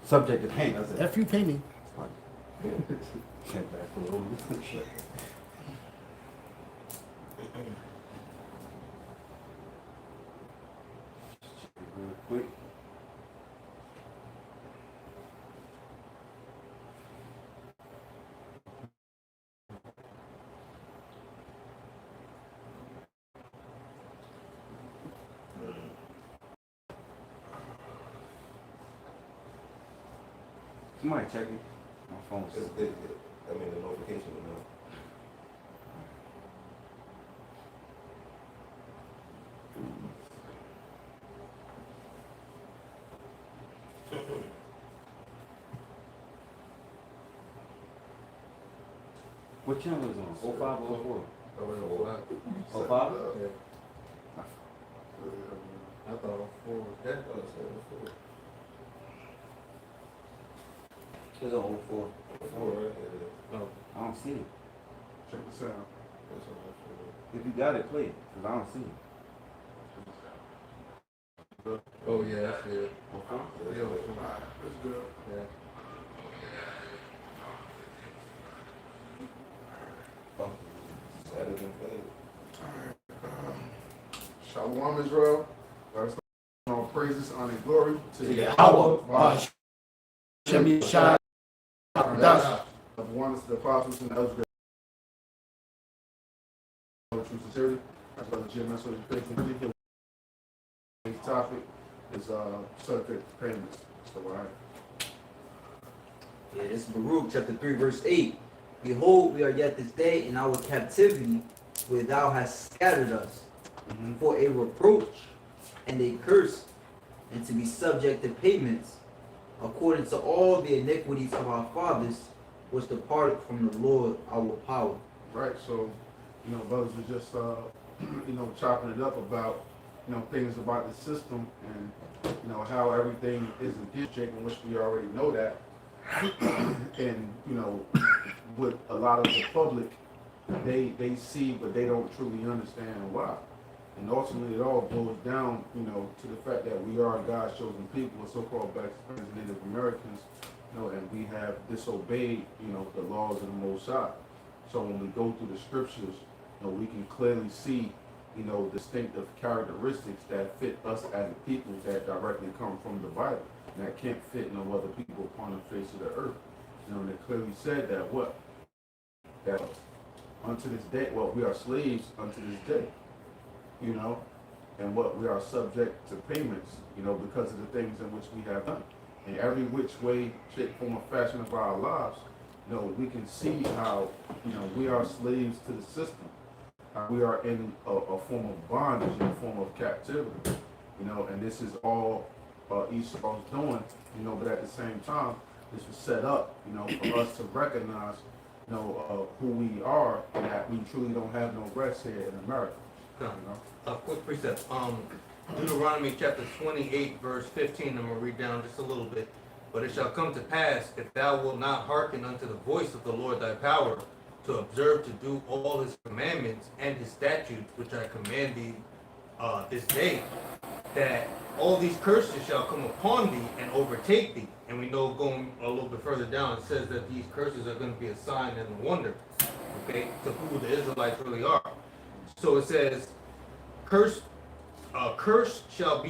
Subject to pain. That's it. F you pay me. Can't back a little bit. Real quick. Somebody check it. My phone's I mean, the notification will know. What channel is it on? 05 or 04? 05? Yeah. I thought 4 was that. It's on 04. Oh, I don't see it. Check the sound. If you got it, play it, because I don't see it. oh yeah, that's it. Yeah, That's good. yeah. Shalom, Israel. All praises, honor, and glory to Yahawah. BaHaSham, Qadash. Of oneness, the apostles, and the elders. True sincerity. That's what the GreatMillStone education. Today's topic is subject to payments. So, all right. Yeah, this is Baruch chapter 3, verse 8. Behold, we are yet this day in our captivity, where thou hast scattered us, for a reproach and a curse, and to be subject to payments, according to all the iniquities of our fathers, which departed from the Lord our power. Right, so, brothers were just, chopping it up about, things about the system and, how everything is in shape, in which we already know that. And, with a lot of the public, they see, but they don't truly understand why. And ultimately, it all boils down, to the fact that we are God's chosen people, the so-called Black Native Americans, and we have disobeyed, the laws of the Most High. So when we go through the scriptures, we can clearly see, distinctive characteristics that fit us as a people that directly come from the Bible, and that can't fit no other people upon the face of the earth. And they clearly said that that unto this day, we are slaves unto this day, and we are subject to payments, because of the things in which we have done. In every which way, shape, form, or fashion of our lives, we can see how, we are slaves to the system. We are in a form of bondage, in a form of captivity, and this is all Esau's doing, but at the same time, this was set up, for us to recognize, who we are, and that we truly don't have no rest here in America. A quick precept. Deuteronomy chapter 28, verse 15. I'm going to read down just a little bit. But it shall come to pass, if thou wilt not hearken unto the voice of the Lord thy power, to observe to do all his commandments and his statutes, which I command thee this day, that all these curses shall come upon thee and overtake thee. And we know, going a little bit further down, it says that these curses are going to be a sign and a wonder, okay, to who the Israelites really are. So it says, cursed shall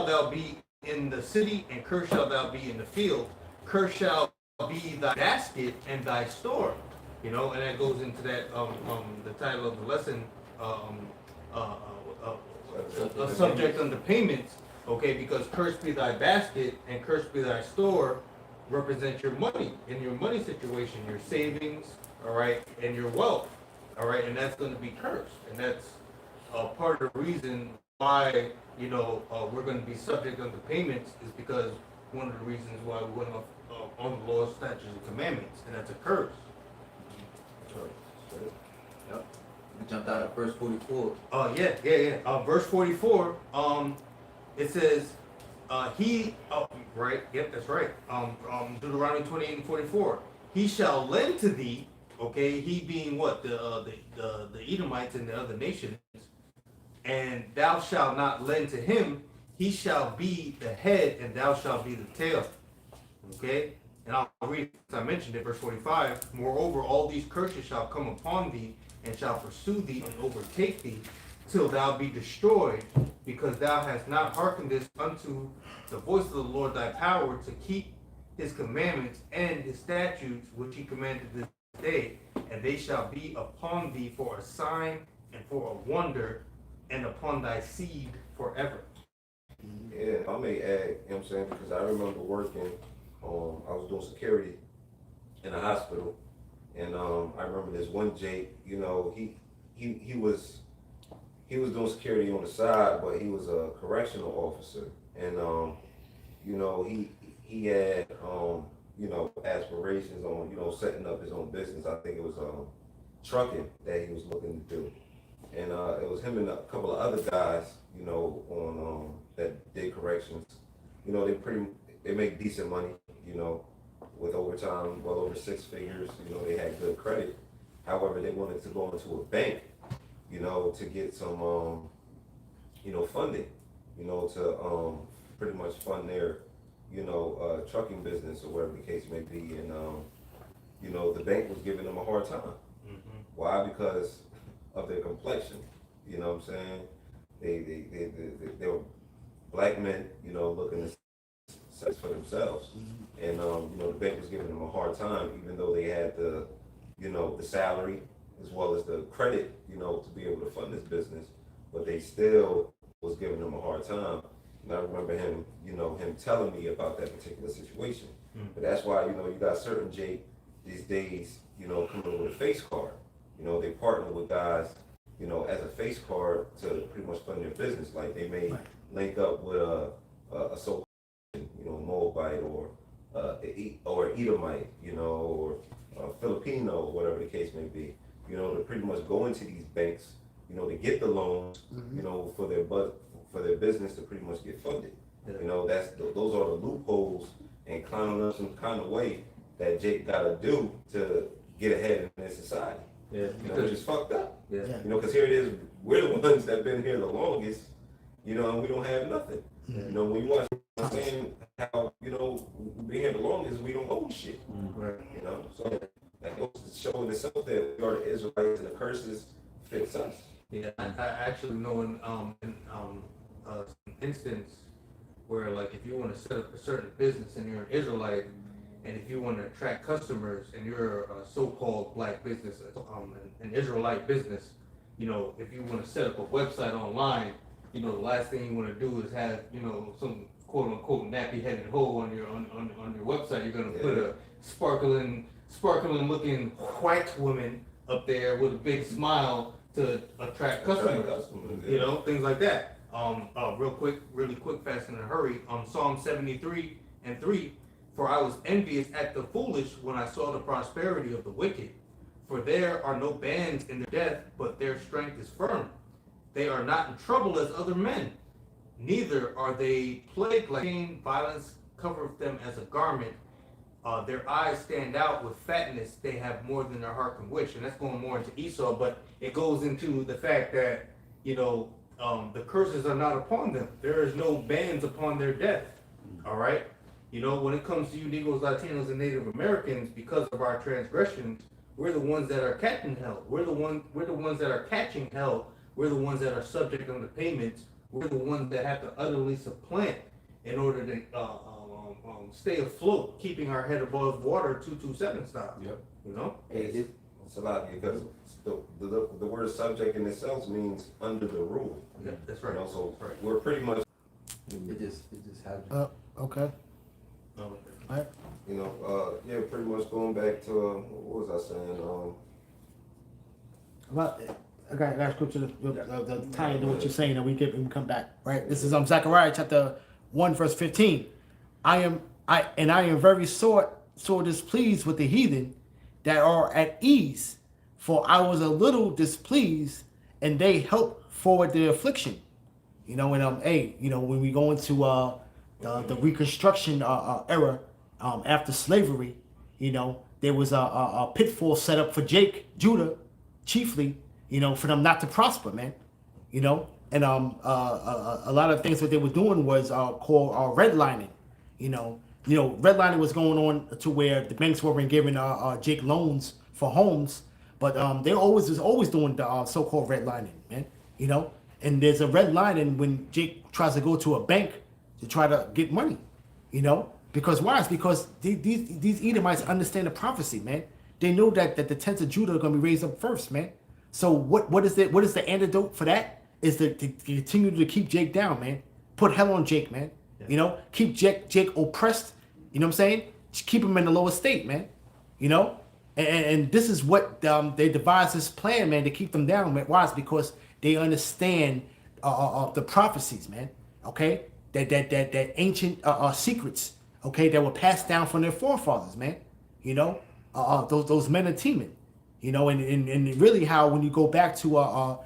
thou be in the city, and cursed shall thou be in the field. Cursed shall be thy basket and thy store. And that goes into that the title of the lesson, a subject unto payments, okay, because cursed be thy basket and cursed be thy store represent your money, in your money situation, your savings, all right, and your wealth, all right, and that's going to be cursed. And that's part of the reason why, we're going to be subject unto payments, is because one of the reasons why we went off on the laws, statutes, and commandments, and that's a curse. Yep. We jumped out at verse 44. Yeah. Verse 44, it says, right, yep, that's right. Deuteronomy 28 and 44. He shall lend to thee, okay, he being what? The Edomites and the other nations, and thou shalt not lend to him. he shall be the head, and thou shalt be the tail. Okay? And I'll read, as I mentioned it, verse 45. Moreover, all these curses shall come upon thee, and shall pursue thee and overtake thee, till thou be destroyed, because thou hast not hearkened this unto the voice of the Lord thy power, to keep his commandments and his statutes, which he commanded this day. And they shall be upon thee for a sign and for a wonder, and upon thy seed forever. Yeah, I may add, you know what I'm saying, because I remember working, I was doing security in a hospital, and I remember this one Jake, you know, he was doing security on the side, but he was a correctional officer, and you know, he had you know, aspirations on, you know, setting up his own business. I think it was trucking that he was looking to do, and it was him and a couple of other guys, you know, on that did corrections. You know, they make decent money, you know, with overtime, well over 6 figures. You know, they had good credit. However, they wanted to go into a bank, you know, to get some you know, funding, you know, to pretty much fund their, you know, trucking business or whatever the case may be. And you know, the bank was giving them a hard time. Mm-hmm. Why? Because of their complexion. You know what I'm saying? They were black men, you know, looking to sex for themselves. And you know, the bank was giving them a hard time, even though they had the, you know, the salary as well as the credit, you know, to be able to fund this business, but they still was giving them a hard time. And I remember him, you know, him telling me about that particular situation. But that's why, you know, you got certain Jake these days, you know, coming with a face card. You know, they partner with guys, you know, as a face card to pretty much fund their business. Like they may link up with a so, you know, Moabite or Edomite, you know, or Filipino, or whatever the case may be. You know, to pretty much go into these banks, you know, to get the loans, you know, for their business to pretty much get funded. You know, those are the loopholes and clowning up some kind of way that Jake got to do to get ahead in this society. Yeah, You know, which is fucked up. Yeah. You know, because here it is, we're the ones that have been here the longest, you know, and we don't have nothing. You know, when you watch, I'm saying how, you know, we've been here the longest, we don't own shit. Right. You know, so that goes to show in itself that we are the Israelites and the curses fits us. Yeah, I actually know in an instance where, like, if you want to set up a certain business and you're an Israelite, and if you want to attract customers and you're a so-called black business, an Israelite business, you know, if you want to set up a website online, you know, the last thing you want to do is have, you know, some quote-unquote nappy-headed hoe on your website. You're gonna put a sparkling looking white woman up there with a big smile to attract customers. You know, things like that. Really quick, fast and in a hurry. Psalm 73:3. For I was envious at the foolish when I saw the prosperity of the wicked. For there are no bands in their death, but their strength is firm. They are not in trouble as other men, neither are they plagued like pain. Violence covereth them as a garment. Their eyes stand out with fatness. They have more than their heart can wish. And that's going more into Esau, but it goes into the fact that, you know, the curses are not upon them. There is no bands upon their death. All right. You know, when it comes to you Negroes, Latinos, and Native Americans, because of our transgressions, we're the ones that are catching hell. We're the ones that are catching hell. We're the ones that are subject on the payments. We're the ones that have to utterly supplant in order to stay afloat, keeping our head above water, 227 style. Yep. You know? It's a lot because the word subject in itself means under the rule. Yeah, that's right. You know, so right. we're pretty much, It just happened. Okay. you know, yeah, pretty much going back to, what was I saying? Well, I got scripture the tie into what you're saying, and we come back. Right. This is Zechariah chapter 1 verse 15. I am very sore displeased with the heathen that are at ease, for I was a little displeased, and they helped forward the affliction. You know, and you know, when we go into the Reconstruction era after slavery, you know, there was a pitfall set up for Judah, chiefly, you know, for them not to prosper, man. You know, a lot of things that they were doing was called redlining. Redlining was going on to where the banks weren't giving Jake loans for homes, but they was always doing the so-called redlining, man. And there's a redlining when Jake tries to go to a bank to try to get money, because why? It's because these Edomites understand the prophecy, man. They know that the tents of Judah are going to be raised up first, man. So what is the antidote for that? Is to continue to keep Jake down, man. Put hell on Jake, man. Keep Jake oppressed. You know what I'm saying? Keep him in the lower state, man. And this is what they devised this plan, man, to keep them down. Man. Why? It's because they understand the prophecies, man. Okay, that ancient secrets, okay, that were passed down from their forefathers, man. Those men of Teman, and really how when you go back to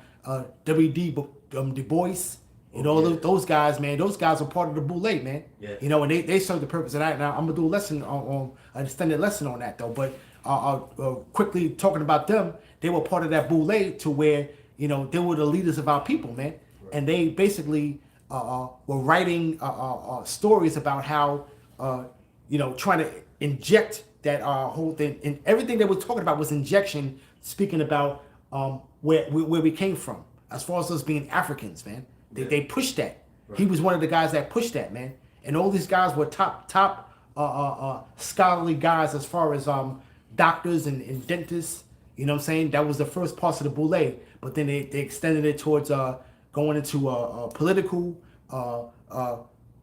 W.D. Du Bois. Those guys, man, those guys are part of the Boule, man. Yeah. And they serve the purpose of that. Now, I'm going to do a lesson on an extended lesson on that, though. But quickly talking about them, they were part of that Boule to where, they were the leaders of our people, man. Right. And they basically were writing stories about how, trying to inject that whole thing. And everything they were talking about was injection, speaking about where we came from, as far as us being Africans, man. They pushed that. Right. He was one of the guys that pushed that, man. And all these guys were top scholarly guys as far as doctors and dentists. You know what I'm saying? That was the first parts of the Boule. But then they extended it towards going into political,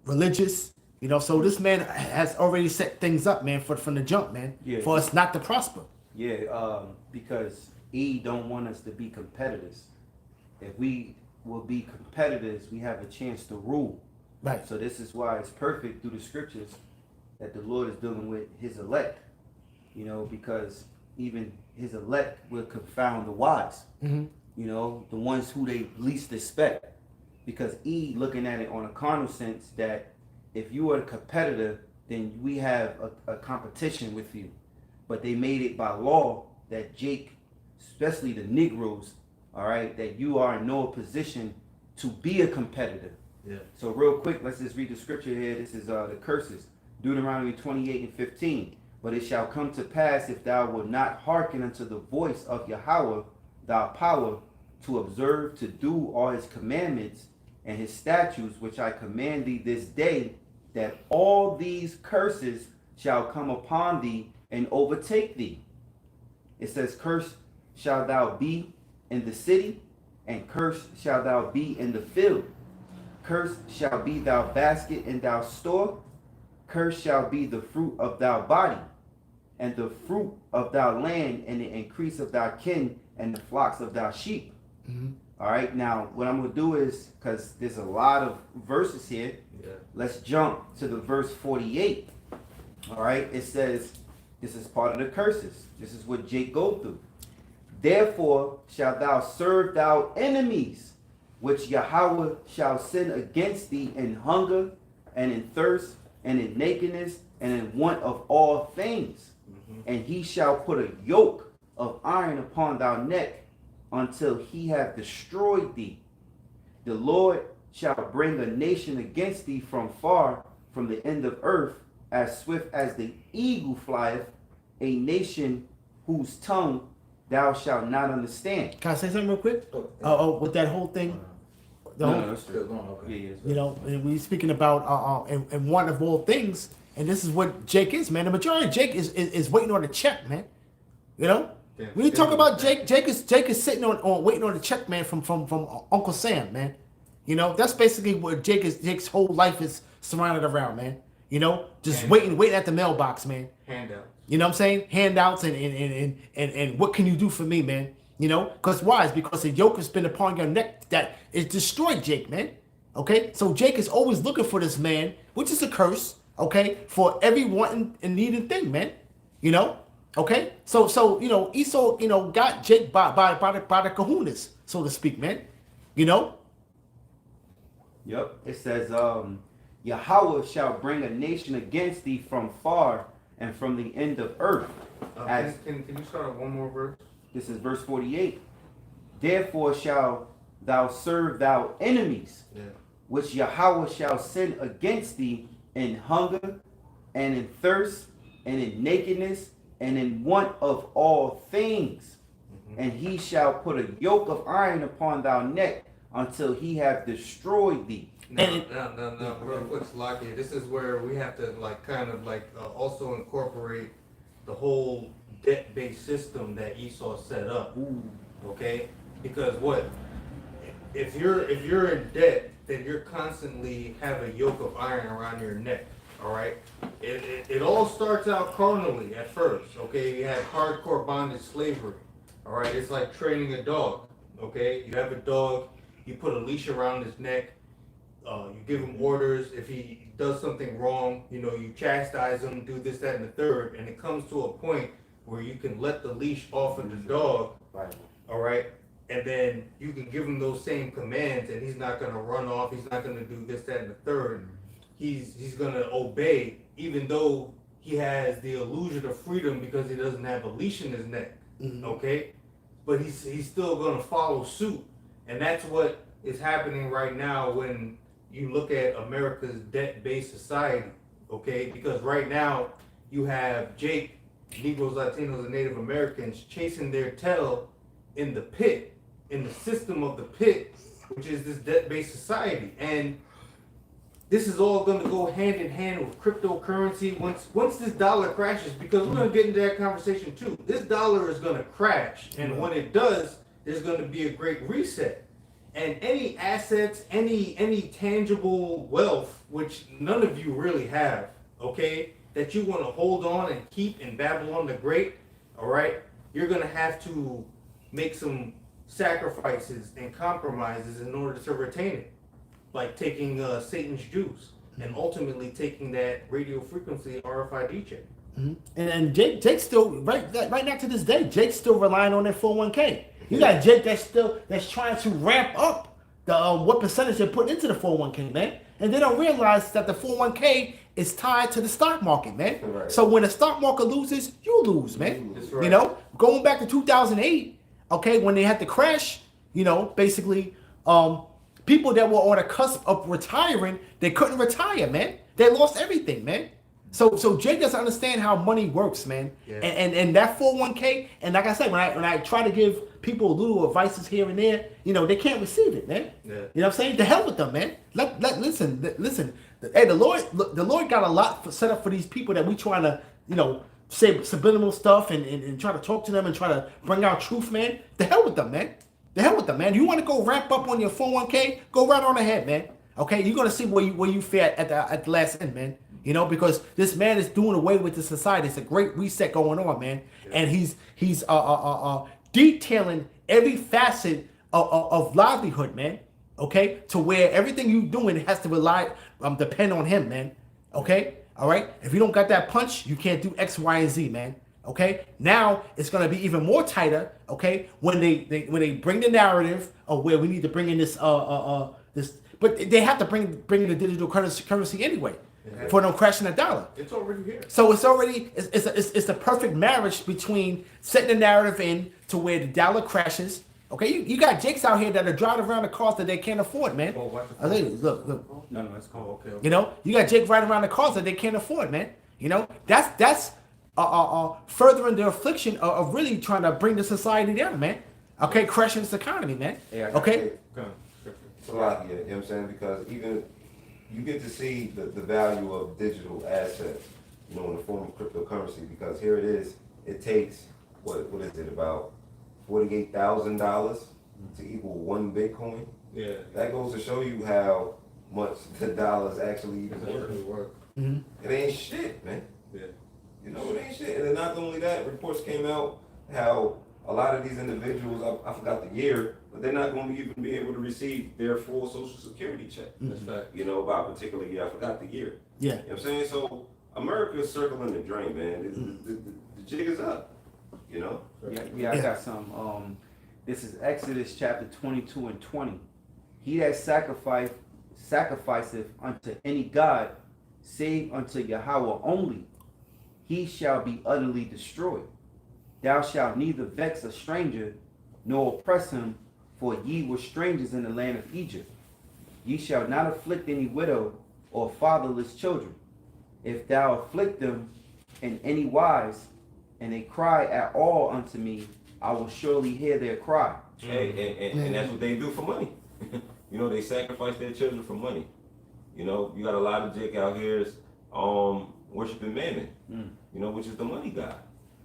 religious. So this man has already set things up, man, from the jump, man, for us not to prosper. Yeah, because he don't want us to be competitors. If we will be competitors, we have a chance to rule. Right. So this is why it's perfect through the scriptures that the Lord is dealing with his elect. Because even his elect will confound the wise. Mm-hmm. The ones who they least expect. Because looking at it on a carnal sense that if you are a competitor, then we have a competition with you. But they made it by law that Jake, especially the Negroes, all right, that you are in no position to be a competitor. Yeah. So real quick, let's just read the scripture here. This is the curses. Deuteronomy 28:15. But it shall come to pass, if thou wilt not hearken unto the voice of Yahawah, thy power, to observe to do all his commandments and his statutes, which I command thee this day, that all these curses shall come upon thee and overtake thee. It says, cursed shalt thou be in the city, and cursed shalt thou be in the field. Cursed shall be thy basket and thy store. Cursed shall be the fruit of thy body, and the fruit of thy land, and the increase of thy kin, and the flocks of thy sheep. Mm-hmm. All right, now what I'm going to do is, because there's a lot of verses here, let's jump to the verse 48. All right, it says, this is part of the curses. This is what Jake go through. Therefore shalt thou serve thy enemies, which Yahawah shall send against thee in hunger, and in thirst, and in nakedness, and in want of all things. Mm-hmm. And he shall put a yoke of iron upon thy neck, until he have destroyed thee. The Lord shall bring a nation against thee from far, from the end of earth, as swift as the eagle flieth, a nation whose tongue thou shalt not understand. Can I say something real quick? With that whole thing? No, it's still going. Okay. Yeah, and we're speaking about and one of all things, and this is what Jake is, man. The majority of Jake is waiting on the check, man. When you talk about Jake is sitting on waiting on the check, man, from Uncle Sam, man. That's basically what Jake's whole life is surrounded around, man. Just waiting at the mailbox, man. Handouts. You know what I'm saying? Handouts and what can you do for me, man? Because why? It's because the yoke has been upon your neck that is destroyed Jake, man. Okay? So Jake is always looking for this man, which is a curse, okay, for every wanting and needing thing, man. Okay? So Esau, got Jake by the kahunas, so to speak, man. Yep. It says, Yahawah shall bring a nation against thee from far and from the end of earth. Can you start at one more verse? This is verse 48. Therefore shall thou serve thou enemies, Yeah. which Yahawah shall send against thee in hunger, and in thirst, and in nakedness, and in want of all things. And he shall put a yoke of iron upon thy neck until he have destroyed thee. Now, real quick, Salaki, this is where we have to also incorporate the whole debt-based system that Esau set up. Okay, because what if you're in debt, then you're constantly have a yoke of iron around your neck. All right, it all starts out carnally at first. Okay, you have hardcore bondage slavery. All right, it's like training a dog. Okay, you have a dog, you put a leash around his neck. You give him orders. If he does something wrong, you chastise him, do this, that, and the third, and it comes to a point where you can let the leash off of the dog, Right. all right, and then you can give him those same commands, and he's not gonna run off. He's not gonna do this, that, and the third. He's gonna obey, even though he has the illusion of freedom because he doesn't have a leash in his neck, okay, but he's still gonna follow suit, and that's what is happening right now when you look at America's debt-based society, okay? Because right now you have Jake, Negroes, Latinos, and Native Americans chasing their tail in the pit, in the system of the pit, which is this debt-based society. And this is all going to go hand in hand with cryptocurrency once this dollar crashes, because we're going to get into that conversation too. This dollar is going to crash, and when it does, there's going to be a great reset. And any assets, any tangible wealth, which none of you really have, okay, that you want to hold on and keep in Babylon the Great, all right, you're going to have to make some sacrifices and compromises in order to retain it. Like taking Satan's juice and ultimately taking that radio frequency RFID chip. And Jake still right now to this day, Jake's still relying on that 401k. You got Jake that's trying to ramp up the what percentage they're putting into the 401k, man. And they don't realize that the 401k is tied to the stock market, man. Right. So when the stock market loses, you lose, man. That's right. You know, going back to 2008, okay, when they had the crash, basically, people that were on the cusp of retiring, they couldn't retire, man. They lost everything, man. So Jake doesn't understand how money works, man. Yeah. And that 401k, and like I said, when I try to give people little advices here and there, they can't receive it, man. Yeah. You know what I'm saying? To hell with them, man. Listen. Hey, the Lord got a lot set up for these people that we trying to, say subliminal stuff and try to talk to them and try to bring out truth, man. The hell with them, man. The hell with them, man. You want to go ramp up on your 401k? Go right on ahead, man. Okay, you're gonna see where you fare at the last end, man. Because this man is doing away with the society. It's a great reset going on, man. Yeah. And he's detailing every facet of livelihood, man. Okay, to where everything you doing has to depend on him, man. Okay, all right. If you don't got that punch, you can't do X, Y, and Z, man. Okay, now it's gonna be even more tighter. Okay, when they bring the narrative of where we need to bring in this this, but they have to bring in the digital currency anyway. Yeah. For them crashing the dollar. It's already here. So it's a perfect marriage between setting the narrative in to where the dollar crashes. Okay, you got Jakes out here that are driving around the cars that they can't afford, man. Oh, watch the look. No, that's cool. Okay. You got Jake riding around the cars that they can't afford, man. That's furthering the affliction of really trying to bring the society down, man. Okay, crashing this economy, man. Yeah, okay. It's a lot here, you know what I'm saying? Because even you get to see the value of digital assets, in the form of cryptocurrency, because here it is, it takes, what is it, about $48,000 to equal 1 Bitcoin? Yeah. That goes to show you how much the dollars actually even work. Mm-hmm. It ain't shit, man. Yeah. It ain't shit. And then not only that, reports came out how a lot of these individuals, I forgot the year, but they're not going to even be able to receive their full Social Security check. That's fact. By a particular year. I forgot the year. Yeah. You know what I'm saying? So America is circling the drain, man. The jig is up. Yeah, I got some. This is Exodus chapter 22 and 20. He that sacrificeth unto any god, save unto Yahawah only, he shall be utterly destroyed. Thou shalt neither vex a stranger, nor oppress him, For ye were strangers in the land of Egypt. Ye shall not afflict any widow or fatherless children. If thou afflict them in any wise, and they cry at all unto me, I will surely hear their cry. Hey, and that's what they do for money. You know, they sacrifice their children for money. You know, you got a lot of Jake out here worshiping Mammon, you know, which is the money god.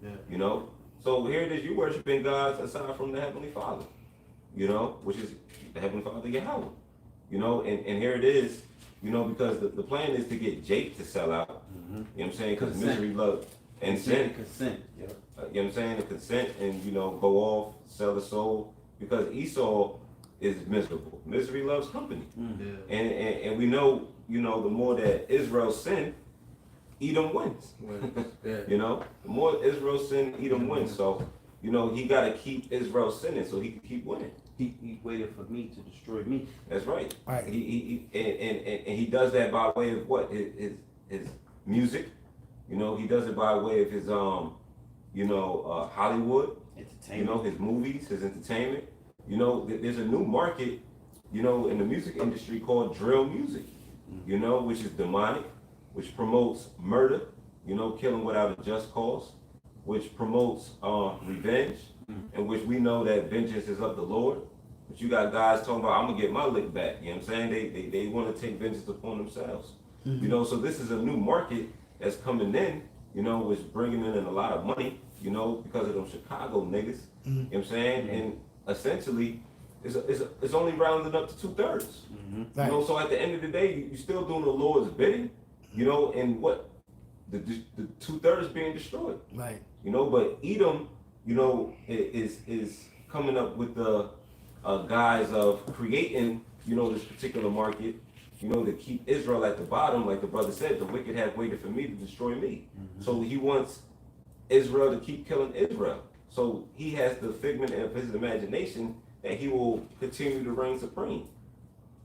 Yeah. You know, so here it is, you worshiping gods aside from the Heavenly Father, you know, which is the Heavenly Father, Yahawah. You know, and here it is, you know, because the plan is to get Jake to sell out. You know what I'm saying? Because Consent. misery, love, and sin. Consent. Yep. You know what I'm saying? The consent and, you know, go off, sell the soul. Because Esau is miserable. Misery loves company. Yeah. And we know, you know, the more that Israel sin, Edom wins. Yeah. You know, the more Israel sin, Edom wins. So, you know, he got to keep Israel sinning so he can keep winning. He waited for me to destroy me. That's right. Right. And he does that by way of what? His music. You know, he does it by way of his Hollywood. Entertainment. You know, his movies, his entertainment. You know, there's a new market, you know, in the music industry called drill music. You know, which is demonic, which promotes murder, you know, killing without a just cause, which promotes revenge, and which we know that vengeance is of the Lord. But you got guys talking about, I'm gonna get my lick back. You know what I'm saying? They want to take vengeance upon themselves. You know, so this is a new market that's coming in, you know, which bringing in a lot of money, you know, because of them Chicago niggas. You know what I'm saying? And essentially, it's only rounded up to 2/3. You know, so at the end of the day, you're still doing the Lord's bidding, you know, and what? The 2/3 being destroyed. Right. You know, but Edom, you know, is coming up with the guise of creating, you know, this particular market, you know, to keep Israel at the bottom. Like the brother said, the wicked have waited for me to destroy me. So he wants Israel to keep killing Israel. So he has the figment of his imagination that he will continue to reign supreme.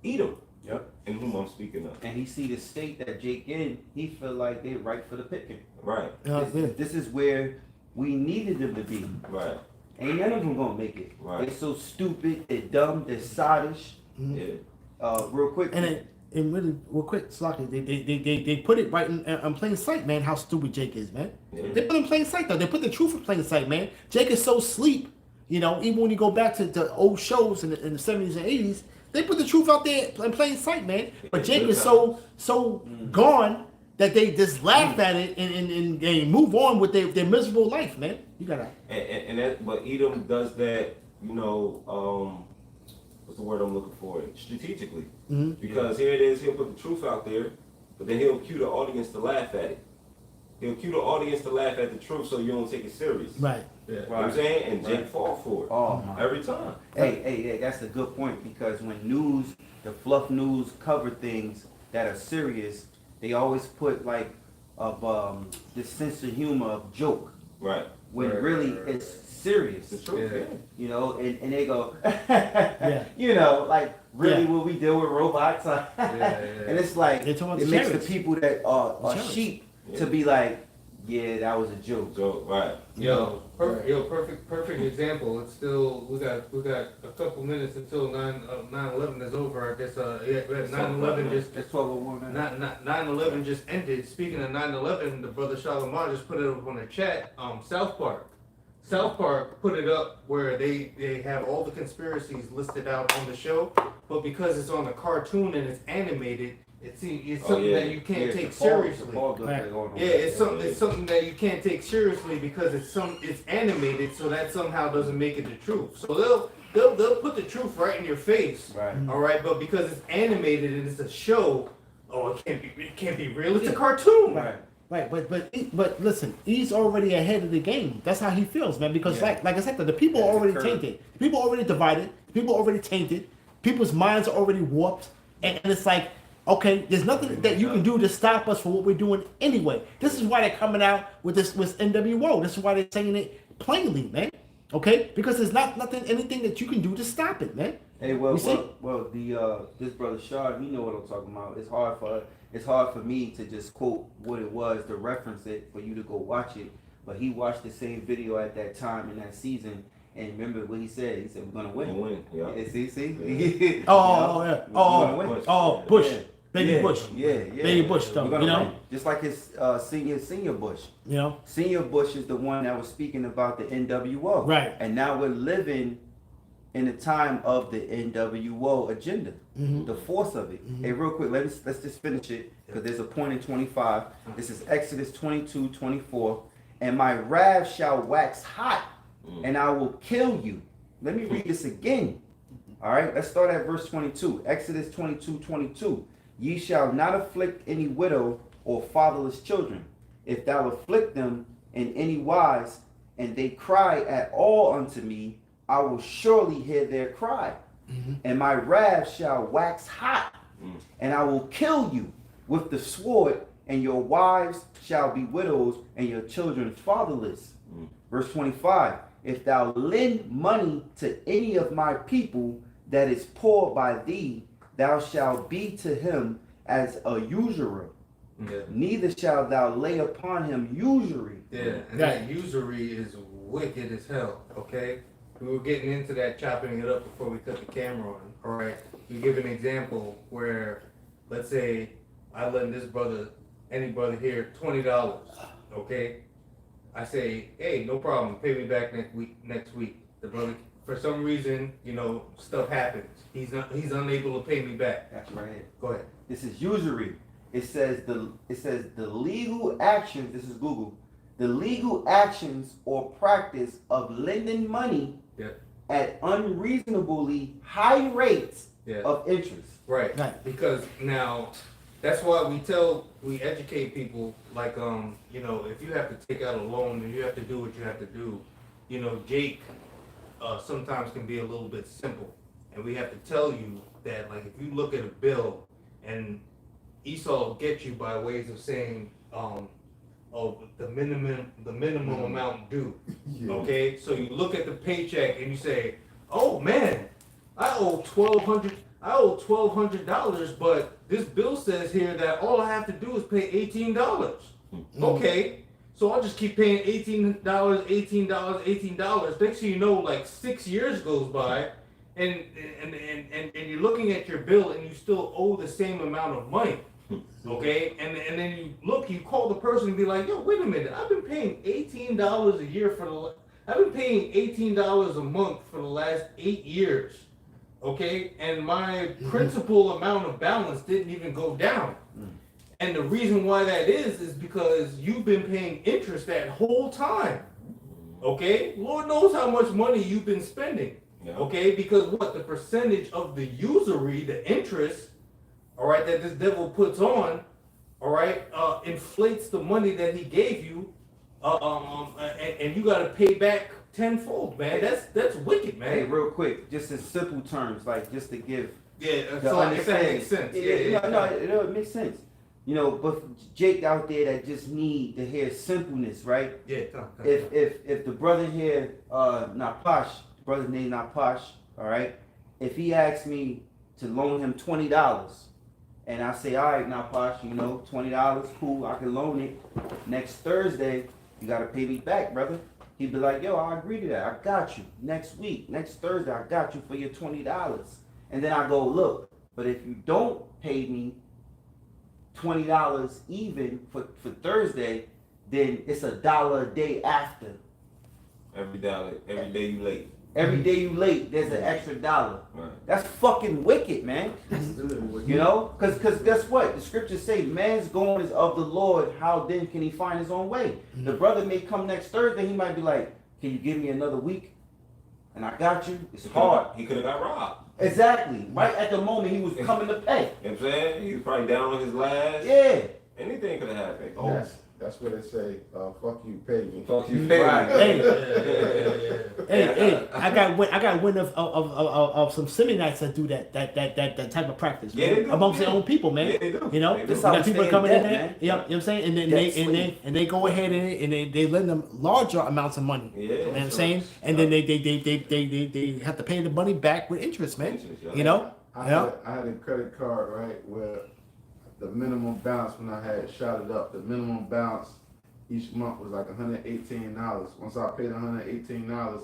Edom. Yep. In whom I'm speaking of. And he see the state that Jake in, he feel like they right for the picking. Right. This is where we needed them to be. Right. Ain't none of them gonna make it. Right. They're so stupid, they're dumb, they're sottish. Yeah. Real quick. And really, real quick, Slocky, they put it right in plain sight, man, how stupid Jake is, man. Yeah. They put it in plain sight, though. They put the truth in plain sight, man. Jake is so sleep, you know, even when you go back to the old shows in the 70s and 80s, they put the truth out there in plain sight, man. But Jake is so gone that they just laugh at it and they move on with their miserable life, man. You gotta. And that, but Edom does that, you know, what's the word I'm looking for? Strategically. Because here it is, he'll put the truth out there, but then he'll cue the audience to laugh at it. He'll cue the audience to laugh at the truth so you don't take it serious. Right. You know what I'm saying? And Jake fall for it. Oh, my. Every time. Hey, that's a good point, because when the fluff news cover things that are serious, they always put like this sense of humor of joke, Right. when really it's serious. The truth, yeah. You know, and they go, Yeah. you know, like really Yeah. what we deal with robots, and it's like They're talking about it the makes the chariots. people that are chariots. sheep Yeah. to be like, yeah, that was a joke. So, right. Perfect example. It's still we got a couple minutes until 9/11 is over. I guess 9/11 just That's 12:01. 9/11 just ended. Speaking of 9/11, the brother Shalimar just put it up on the chat. South Park put it up where they have all the conspiracies listed out on the show, but because it's on a cartoon and it's animated, it's something that you can't take seriously. Yeah, it's something that you can't take seriously because it's animated, so that somehow doesn't make it the truth. So they'll put the truth right in your face. Right. All right, but because it's animated and it's a show, it can't be real. It's a cartoon. Right. Right, but listen, he's already ahead of the game. That's how he feels, man. Because like I said, the people are already tainted. The people are already divided. The people are already tainted. People's minds are already warped, and it's like, okay, there's nothing that you can do to stop us from what we're doing anyway. This is why they're coming out with NWO. This is why they're saying it plainly, man. Okay, because there's anything that you can do to stop it, man. Hey, this brother Shard, you know what I'm talking about. It's hard for me to just quote what it was, to reference it for you to go watch it. But he watched the same video at that time in that season, And remember what he said? He said, we're going to win. Win. Yeah. Yeah, see? Yeah. Oh, yeah. Oh, Bush. Yeah. Baby Yeah, Bush. Yeah, Baby Bush, though, We're gonna you know? win. Just like his senior Bush. You know? Senior Bush is the one that was speaking about the NWO. Right. And now we're living in the time of the NWO agenda, the force of it. Hey, real quick, let's just finish it because there's a point in 25. This is Exodus 22:24. And my wrath shall wax hot, and I will kill you. Let me read this again. All right, let's start at verse 22. Exodus 22:22. Ye shall not afflict any widow or fatherless children. If thou afflict them in any wise, and they cry at all unto me, I will surely hear their cry. And my wrath shall wax hot, and I will kill you with the sword, and your wives shall be widows, and your children fatherless. Verse 25. If thou lend money to any of my people that is poor by thee, thou shalt be to him as a usurer. Yeah. Neither shalt thou lay upon him usury. Yeah, and that usury is wicked as hell, okay? We were getting into that, chopping it up before we cut the camera on, all right? You give an example where, let's say, I lend this brother, any brother here, $20, okay? I say, hey, no problem, pay me back next week. The brother, for some reason, you know, stuff happens. He's unable to pay me back. That's right here. Go ahead. This is usury. It says the legal actions, this is Google, the legal actions or practice of lending money at unreasonably high rates of interest. Right. Because now that's why we educate people, like, you know, if you have to take out a loan and you have to do what you have to do, you know, Jake sometimes can be a little bit simple. And we have to tell you that, like, if you look at a bill and Esau will get you by ways of saying, the minimum amount due. Okay, so you look at the paycheck and you say, oh man, I owe $1,200, but this bill says here that all I have to do is pay $18. Okay, so I'll just keep paying $18. Next thing you know, like 6 years goes by, and you're looking at your bill and you still owe the same amount of money. Okay, and then you call the person and be like, yo, wait a minute, I've been paying $18 a year I've been paying $18 a month for the last 8 years. Okay, and my principal amount of balance didn't even go down. And the reason why that is because you've been paying interest that whole time. Okay, Lord knows how much money you've been spending. Okay, because what, the percentage of the usury, the interest, all right, that this devil puts on, all right, inflates the money that he gave you, and you got to pay back tenfold, man. That's wicked, man. Hey, real quick, just in simple terms, like just to give. Yeah, so if that makes sense. No, it makes sense. You know, but Jake out there that just need to hear simpleness, right? Yeah. If the brother here, Napash, the brother's name Napash, all right, if he asks me to loan him $20. And I say, all right, now, Posh, you know, $20, cool, I can loan it. Next Thursday, you got to pay me back, brother. He'd be like, yo, I agree to that. I got you. Next week, next Thursday, I got you for your $20. And then I go, look, but if you don't pay me $20 even for Thursday, then it's $1 a day after. Every day you late. Every day you late, there's an extra $1. Right. That's fucking wicked, man. You know, because guess what? The scriptures say, man's going is of the Lord. How then can he find his own way? The brother may come next Thursday. He might be like, can you give me another week? And I got you. It's hard. He could have got robbed. Exactly. Right at the moment he was coming to pay. You know what I'm saying? He was probably down on his last. Yeah. Anything could have happened. That's what they say. Fuck you, pay me. Fuck you, pay Right. me. Hey, I got wind of some Simeonites that do that type of practice. Yeah, they do. Amongst their own people, man. Yeah, they do. You know, They you do. got people coming in Debt, there. man. You know what I'm saying? And then Debt they go ahead and they lend them larger amounts of money. Yeah, You know what I'm that's saying? right. And then they have to pay the money back with interest, man. Interest, yeah. You know? I had a credit card, right, where the minimum balance when I had shot it up, the minimum balance each month was like $118. Once I paid $118,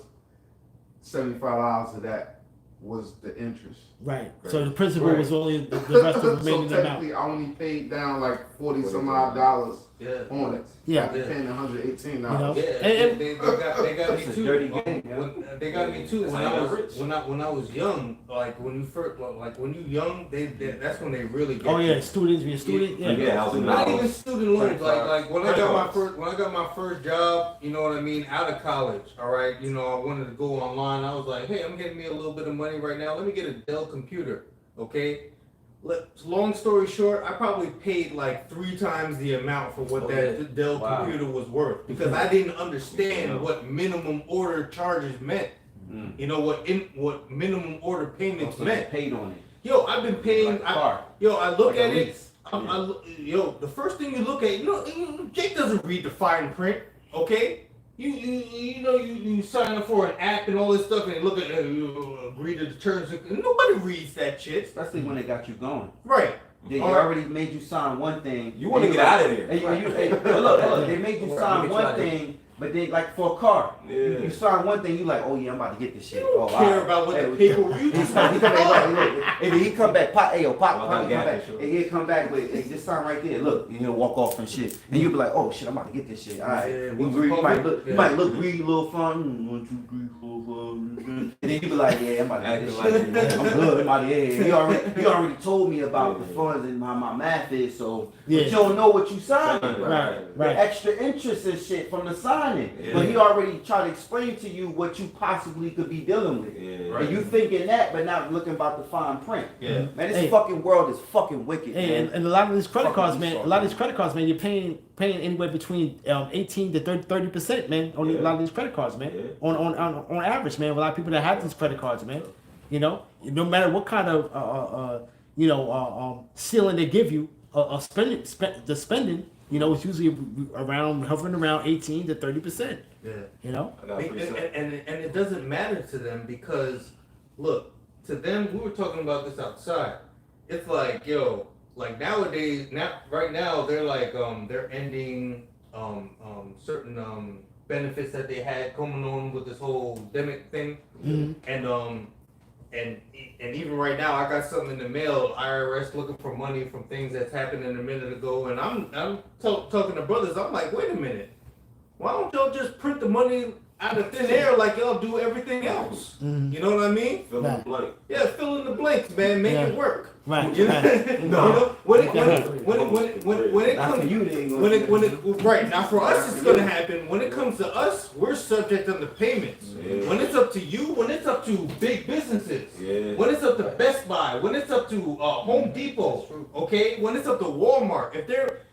$75 of that was the interest. Right. So the principal Right. was only the rest of the So remaining amount. technically, I only paid down like 40 some odd dollars Yeah. on it. Yeah. After paying $118. You know? Yeah, And- they got me That's a too. dirty game, yeah. They got me too. That's When how I you was got rich. when I was young, like when you first, like when you young, they that's when they really get. Oh yeah, you. students, be a student. Yeah. Yeah, housing Not even dollars. student loans, like when I got my Credit first job, you know what I mean, out of college, all right, you know, I wanted to go online. I was like, hey, I'm getting me a little bit of money right now. Let me get a Dell computer, okay? Long story short, I probably paid like 3 times the amount for what that Dell Wow. computer was worth because I didn't understand what minimum order charges meant. You know what minimum order payments Also, you meant. paid on it. Yo, I've been paying. Like a car. I look Like a at it. lease. The first thing you look at, Jake doesn't read the fine print, okay? You sign up for an app and all this stuff, and you look at read the terms. Nobody reads that shit, Especially when they got you going. right? They All right. already made you sign one thing. You wanna and get out of there. And look, they made you Right. sign Get you one out of there. thing, but then like for a car, Yeah. you sign one thing, you like, oh yeah, I'm about to get this shit. You don't Oh, care alright. about what Hey, the people you He just come back, if he come back, pop, hey yo, Well, pop, I he got come back, it, sure. and he'll come back with, hey, this sign right there, look, and he'll walk off and shit, and you'll be like, oh shit, I'm about to get this shit, alright. Yeah, You what's read- it you might called? look, you Yeah. might look greedy, little fun, 1, 2, 3, 4, 5, and then you be like, yeah, I'm about to get this Acting like shit, I'm good, I'm out of here. He already told me about the funds and my math is, so, Yeah. but you don't know what you signed. Right. The Right. extra interest and shit from the signing. Yeah. But he already tried to explain to you what you possibly could be dealing with. Yeah. And you thinking that, but not looking about the fine print. Yeah. Man, this Hey. fucking world is fucking wicked, Hey, man. and a lot of these credit Fucking cards, man. Esau, A lot of man. these credit cards, man. You're paying anywhere between 18 to 30%, man. On a Yeah. lot of these credit cards, man. Yeah. On average, man. A lot of people that have these credit cards, man. You know, no matter what kind of ceiling they give you, the spending, you know, it's usually hovering around 18 to 30%. Yeah. You know. I got a And, preset. and it doesn't matter to them because, look, to them, we were talking about this outside. It's like, yo, like nowadays, right now, they're like, they're ending certain benefits that they had coming on with this whole demic thing, Mhm. and even right now, I got something in the mail. IRS looking for money from things that's happened a minute ago, and I'm talking to brothers. I'm like, wait a minute. Why don't y'all just print the money out of thin air like y'all do everything else? Mhm. You know what I mean? Fill in the blank. Yeah, fill in the blanks, man. Make it Yeah. work. Right. You know, Right. you know? When it Not for comes you, they ain't gonna do it. right now for us it's gonna happen. When it comes to us, we're subject on the payments. Yeah. When it's up to you, when it's up to big businesses, Yeah. when it's up to Best Buy, when it's up to Home Depot, okay, when it's up to Walmart,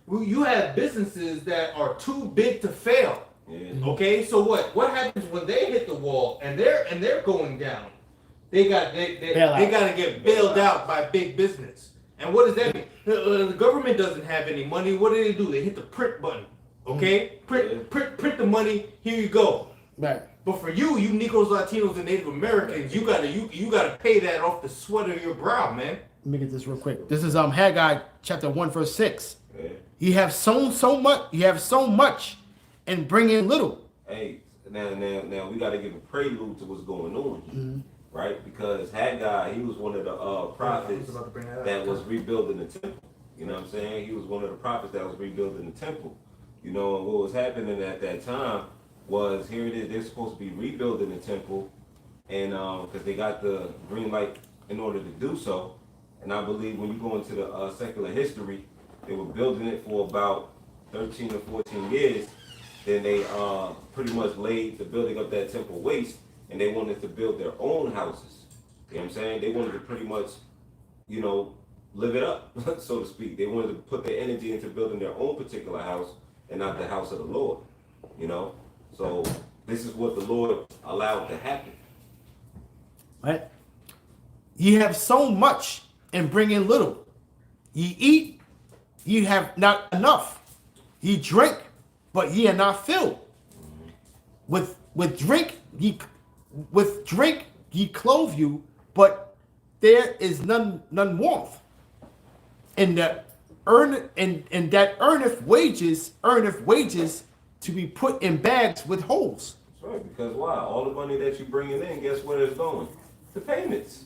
you have businesses that are too big to fail. Yeah. Okay, so what happens when they hit the wall and they're going down? They got to get bailed out by big business. And what does that mean? The government doesn't have any money. What do? They hit the print button. Okay, print the money. Here you go. Right. But for you Negroes, Latinos, and Native Americans, you gotta pay that off the sweat of your brow, man. Let me get this real quick. This is Haggai chapter 1 verse 6. Yeah. You have sown so much. You have so much, and bring in little. Hey, now we got to give a prelude to what's going on, right? Because Haggai, he was one of the prophets that was rebuilding the temple. You know what I'm saying? He was one of the prophets that was rebuilding the temple. You know, and what was happening at that time was, here it is, they're supposed to be rebuilding the temple, and because they got the green light in order to do so. And I believe when you go into the secular history, they were building it for about 13 or 14 years. Then they pretty much laid the building of that temple waste, and they wanted to build their own houses. You know what I'm saying? They wanted to pretty much, you know, live it up, so to speak. They wanted to put their energy into building their own particular house and not the house of the Lord, you know? So this is what the Lord allowed to happen. Right? Ye have so much and bring in little. Ye eat, ye have not enough. Ye drink, but ye are not filled. With drink ye clothe you, but there is none warmth. And that earneth wages to be put in bags with holes. right, because why? All the money that you bringing in, guess where it's going? The payments.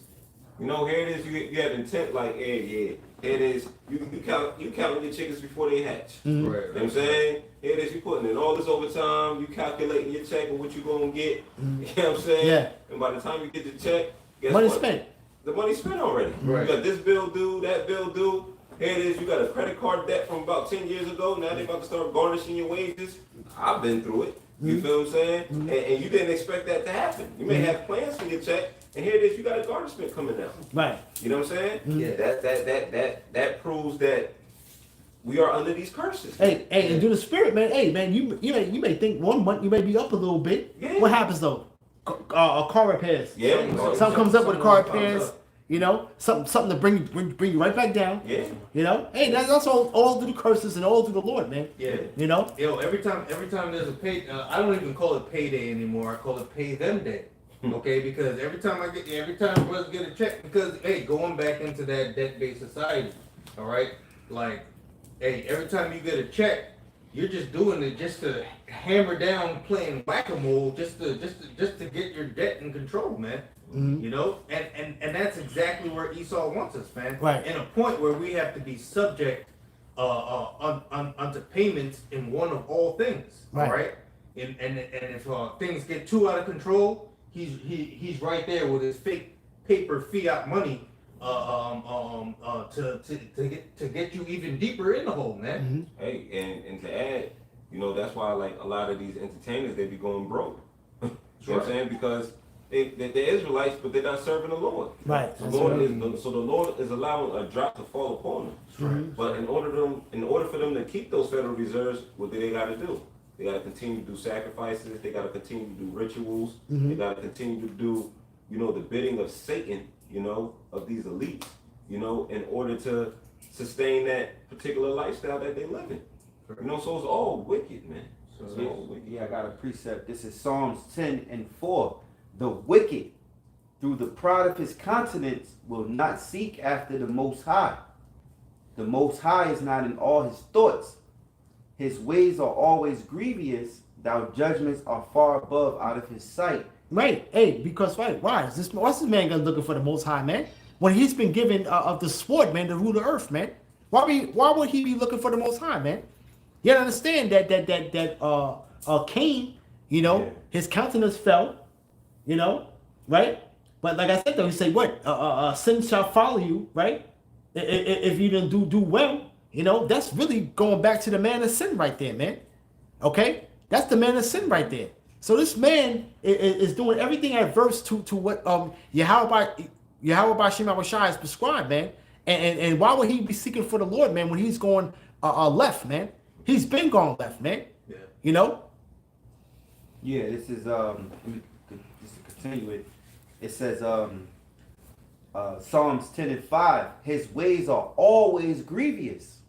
You know, here it is. You have intent, like, yeah. Here it is. You counting your chickens before they hatch. Right. You know what I'm saying? Here it is. You putting in all this overtime. You calculating your check and what you gonna get. You know what I'm saying? Yeah. And by the time you get the check, guess Money what? spent. The money's spent already. Right. You got this bill due, that bill due. Here it is. You got a credit card debt from about 10 years ago. Now they about to start garnishing your wages. I've been through it. You feel what I'm saying? And you didn't expect that to happen. You may have plans for your check, and here it is. You got a garnishment coming out. Right. You know what I'm saying? Yeah. That proves that we are under these curses. Hey, and do the spirit, man. Hey, man, you may think 1 month you may be up a little bit. Yeah. What happens though? Car repairs. Yeah. Something comes up with the car Something comes repairs. up. You know, something to bring you right back down. Yeah. You know, hey, that's all through the curses and all through the Lord, man. Yeah. You know. Yo, every time there's a pay, I don't even call it payday anymore. I call it pay them day. Okay, because every time brothers get a check, because hey, going back into that debt-based society, all right, like, hey, every time you get a check, you're just doing it just to hammer down playing whack-a-mole, just to get your debt in control, man. Mhm. You know, and that's exactly where Esau wants us, man. Right. In a point where we have to be subject unto payments in one of all things. Right. All right. And if things get too out of control, he's right there with his fake paper fiat money to get you even deeper in the hole, man. Hey, and to add, you know, that's why like a lot of these entertainers, they be going broke. You know what I'm saying? Because they're Israelites, but they're not serving the Lord. Right. So the Lord is allowing a drop to fall upon them. But in order for them to keep those federal reserves, what do they got to do? They got to continue to do sacrifices. They got to continue to do rituals. They got to continue to do, you know, the bidding of Satan, you know, of these elites, you know, in order to sustain that particular lifestyle that they live in. You know, so it's all wicked, man. It's all wicked. Yeah, I got a precept. This is Psalms 10:4. The wicked, through the pride of his countenance, will not seek after the Most High. The Most High is not in all his thoughts. His ways are always grievous. Thou judgments are far above out of his sight. Right. Hey, because right. What's this man gonna looking for the Most High, man? When he's been given of the sword, man, to rule the earth, man. Why would he be looking for the Most High, man? You gotta understand that Cain, you know, Yeah. his countenance fell. You know, right? But like I said, though, he said, "What? Sin shall follow you, right? If you didn't do well, you know, that's really going back to the man of sin right there, man. Okay, that's the man of sin right there. So this man is doing everything adverse to what Yahawah BaHaSham has prescribed, man. And why would he be seeking for the Lord, man, when he's going left, man? He's been going left, man. Yeah. You know. Yeah, this is just to continue it. It says Psalms 10:5. His ways are always grievous.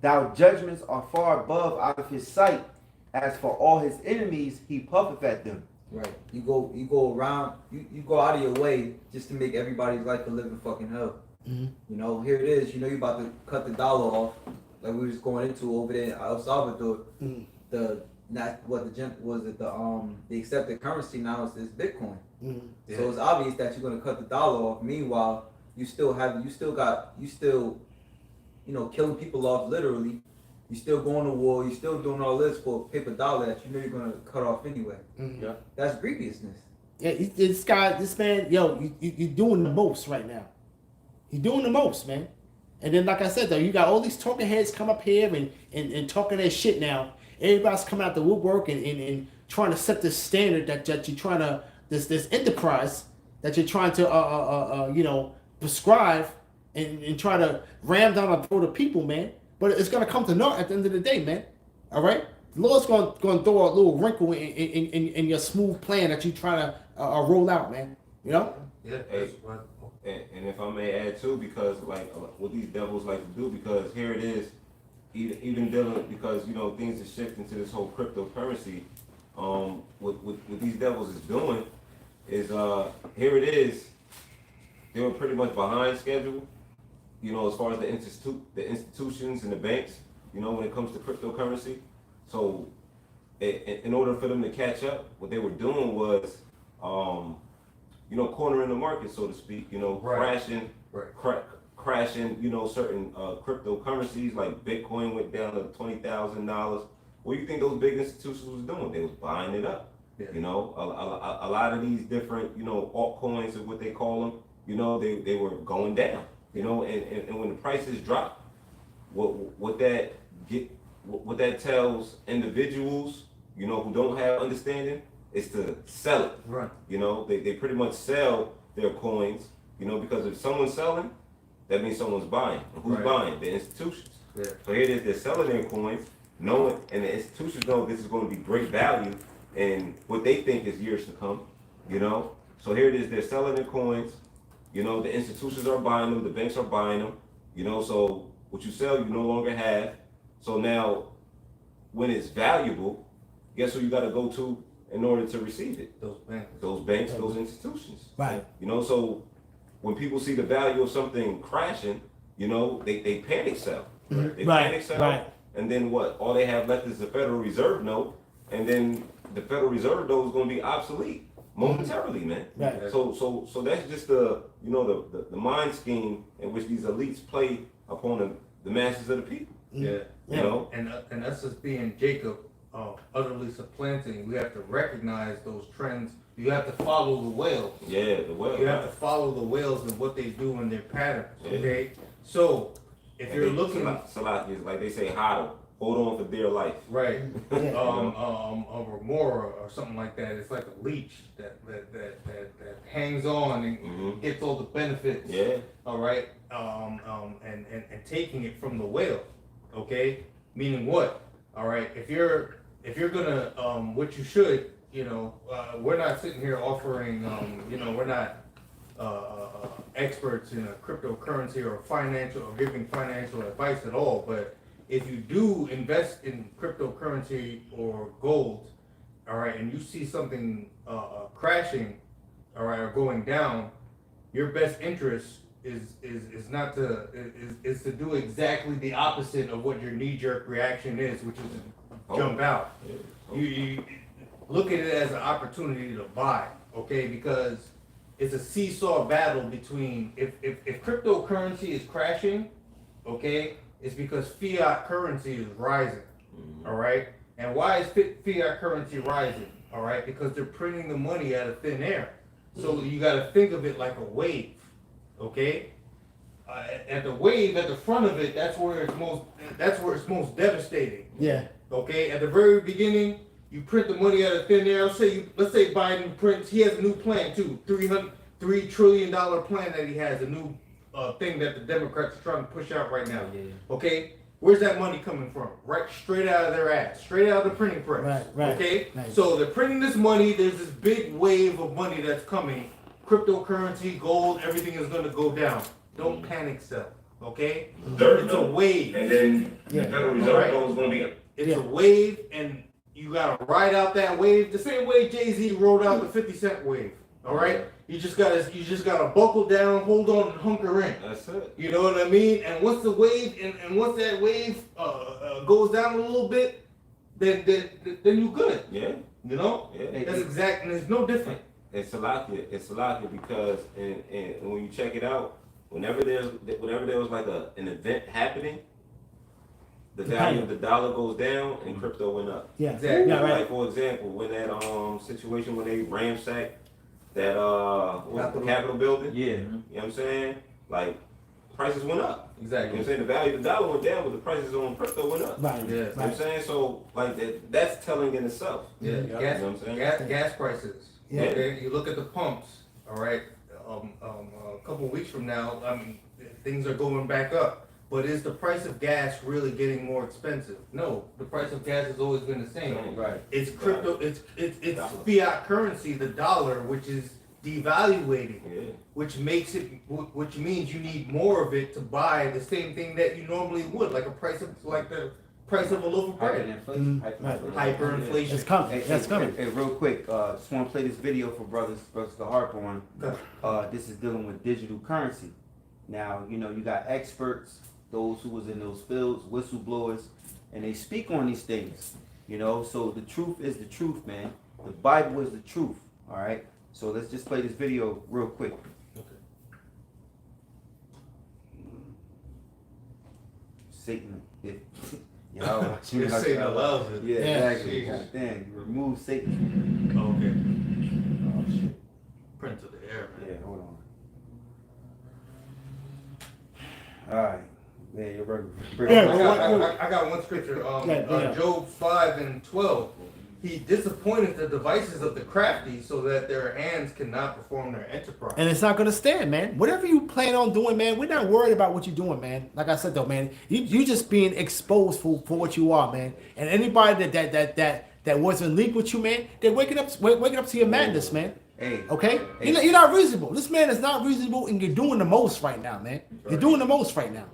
Thou judgments are far above out of his sight. As for all his enemies, he puffeth at them. Right. You go around, you go out of your way just to make everybody's life a living fucking hell. You know, here it is, you know, you about to cut the dollar off, like we was going into over there in El Salvador. The accepted currency now is Bitcoin. So it's obvious that you're gonna cut the dollar off. Meanwhile, you still, you know, killing people off literally. You still going to war. You still doing all this for a paper dollar that you know you're gonna cut off anyway. Yeah. That's grievousness. Yeah, this man, yo, you're doing the most right now. You're doing the most, man. And then, like I said, though, you got all these talking heads come up here and talking their shit now. Everybody's coming out the woodwork and trying to set this standard that you're trying to, this enterprise that you're trying to, you know, prescribe and try to ram down the throat of people, man. But it's going to come to naught at the end of the day, man. All right? The Lord's going to throw a little wrinkle in your smooth plan that you're trying to roll out, man. You know? Yeah. Hey, and if I may add too, because like what these devils like to do, because here it is, even dealing, because you know things are shifting to this whole cryptocurrency. What these devils is doing is here it is, they were pretty much behind schedule. You know, as far as the institutions and the banks, you know, when it comes to cryptocurrency. So in order for them to catch up, what they were doing was, cornering the market, so to speak. Right. Crashing. Certain cryptocurrencies like Bitcoin went down to $20,000. What do you think those big institutions was doing? They was buying it up. Yeah. A lot of these different, altcoins is what they call them. They were going down. And when the prices drop, what that tells individuals, who don't have understanding, is to sell it. Right. They pretty much sell their coins, because if someone's selling, that means someone's buying. And who's Right. buying? The institutions. Yeah. So here it is, they're selling their coins, knowing, and the institutions know this is going to be great value in what they think is years to come, So here it is, they're selling their coins, the institutions are buying them, the banks are buying them, so what you sell, you no longer have. So now, when it's valuable, guess who you got to go to in order to receive it? Those banks. Those banks, those institutions. Right. So when people see the value of something crashing, they panic sell. They Right, panic sell, right. and then what? All they have left is the Federal Reserve note, and then the Federal Reserve note is going to be obsolete momentarily, man. Right. So that's just the mind scheme in which these elites play upon the masses of the people. Yeah. Yeah. And us as being Jacob, utterly supplanting, we have to recognize those trends. You have to follow the whale. Yeah, the well. You have to follow the whales and what they do in their patterns. Yeah. Okay. So if And you're they- looking Salaki is like they say, hodl, hold on for dear life. right, Yeah. a remora or something like that, it's like a leech that hangs on and Mhm. gets all the benefits. Yeah. All right. And taking it from the whale. Okay. Meaning what? All right. If you're gonna what you should, we're not sitting here offering, we're not experts in a cryptocurrency or financial or giving financial advice at all. But if you do invest in cryptocurrency or gold, all right, and you see something crashing, all right, or going down, your best interest is not to is to do exactly the opposite of what your knee-jerk reaction is, which is to jump out. Yeah. You look at it as an opportunity to buy, okay? Because it's a seesaw battle between if cryptocurrency is crashing, okay, it's because fiat currency is rising, all right? And why is fiat currency rising? All right, because they're printing the money out of thin air. So you got to think of it like a wave, okay? At the wave at the front of it, that's where it's most devastating. Yeah. Okay, at the very beginning, you print the money out of thin air. Let's say Biden prints. He has a new plan too, $3 trillion plan that he has, a new thing that the Democrats are trying to push out right now. Yeah. Okay, where's that money coming from? Right, straight out of their ass, straight out of the printing press. Right. Okay, Right. so they're printing this money. There's this big wave of money that's coming. Cryptocurrency, gold, everything is going to go down. Don't panic sell. Okay, it's a wave. And then Yeah. the Federal Reserve note is going to be It's a wave, and you gotta ride out that wave the same way Jay-Z rode out the 50 Cent wave. All right, you just gotta buckle down, hold on, and hunker in. That's it. You know what I mean? And once the wave and once that wave goes down a little bit, then you good. Yeah. You know, Yeah. that's exact, and it's no different. It's Salakia because and when you check it out, whenever there was like an event happening, the value of the dollar goes down and crypto went up. Yeah. Exactly. Yeah. Right. Like for example, when that situation when they ransacked that what was it, the Capitol building, Yeah. you know what I'm saying? Like prices went up. You know what Exactly. I'm saying? The value of the dollar went down, but the prices on crypto went up. Right. Yeah. You know what I'm saying? So like that's telling in itself. Yeah, You know what I'm saying? gas prices. Yeah. Okay, you look at the pumps. All right, a couple of weeks from now, I mean, things are going back up. But is the price of gas really getting more expensive? No, the price of gas has always been the same. Right. It's crypto. It's fiat currency, the dollar, which is devaluating, Yeah. which makes it, which means you need more of it to buy the same thing that you normally would, like the price of a loaf of bread. Hyperinflation. Hyperinflation. It's coming. Hey, That's hey, coming. hey, real quick, just want to play this video for brothers to harp on. This is dealing with digital currency. Now, you got experts, those who was in those fields, whistleblowers, and they speak on these things. You know, so the truth is the truth, man. The Bible is the truth. All right. So let's just play this video real quick. Satan, Yahawah. Satan allows it. Yeah, Yeah. exactly. Jesus. God damn, you remove Satan. Okay. Oh shit. Prince of the air, man. Yeah, hold on. All right. Man, you're right. Yeah, I got one scripture. Yeah. Job 5:12. He disappointed the devices of the crafty so that their hands cannot perform their enterprise. And it's not gonna stand, man. Whatever you plan on doing, man, we're not worried about what you're doing, man. Like I said though, man, you just being exposed for what you are, man. And anybody that wasn't linked with you, man, they're waking up to your madness, man. Hey. Okay? Hey. You're not reasonable. This man is not reasonable, and you're doing the most right now, man. You're doing the most right now.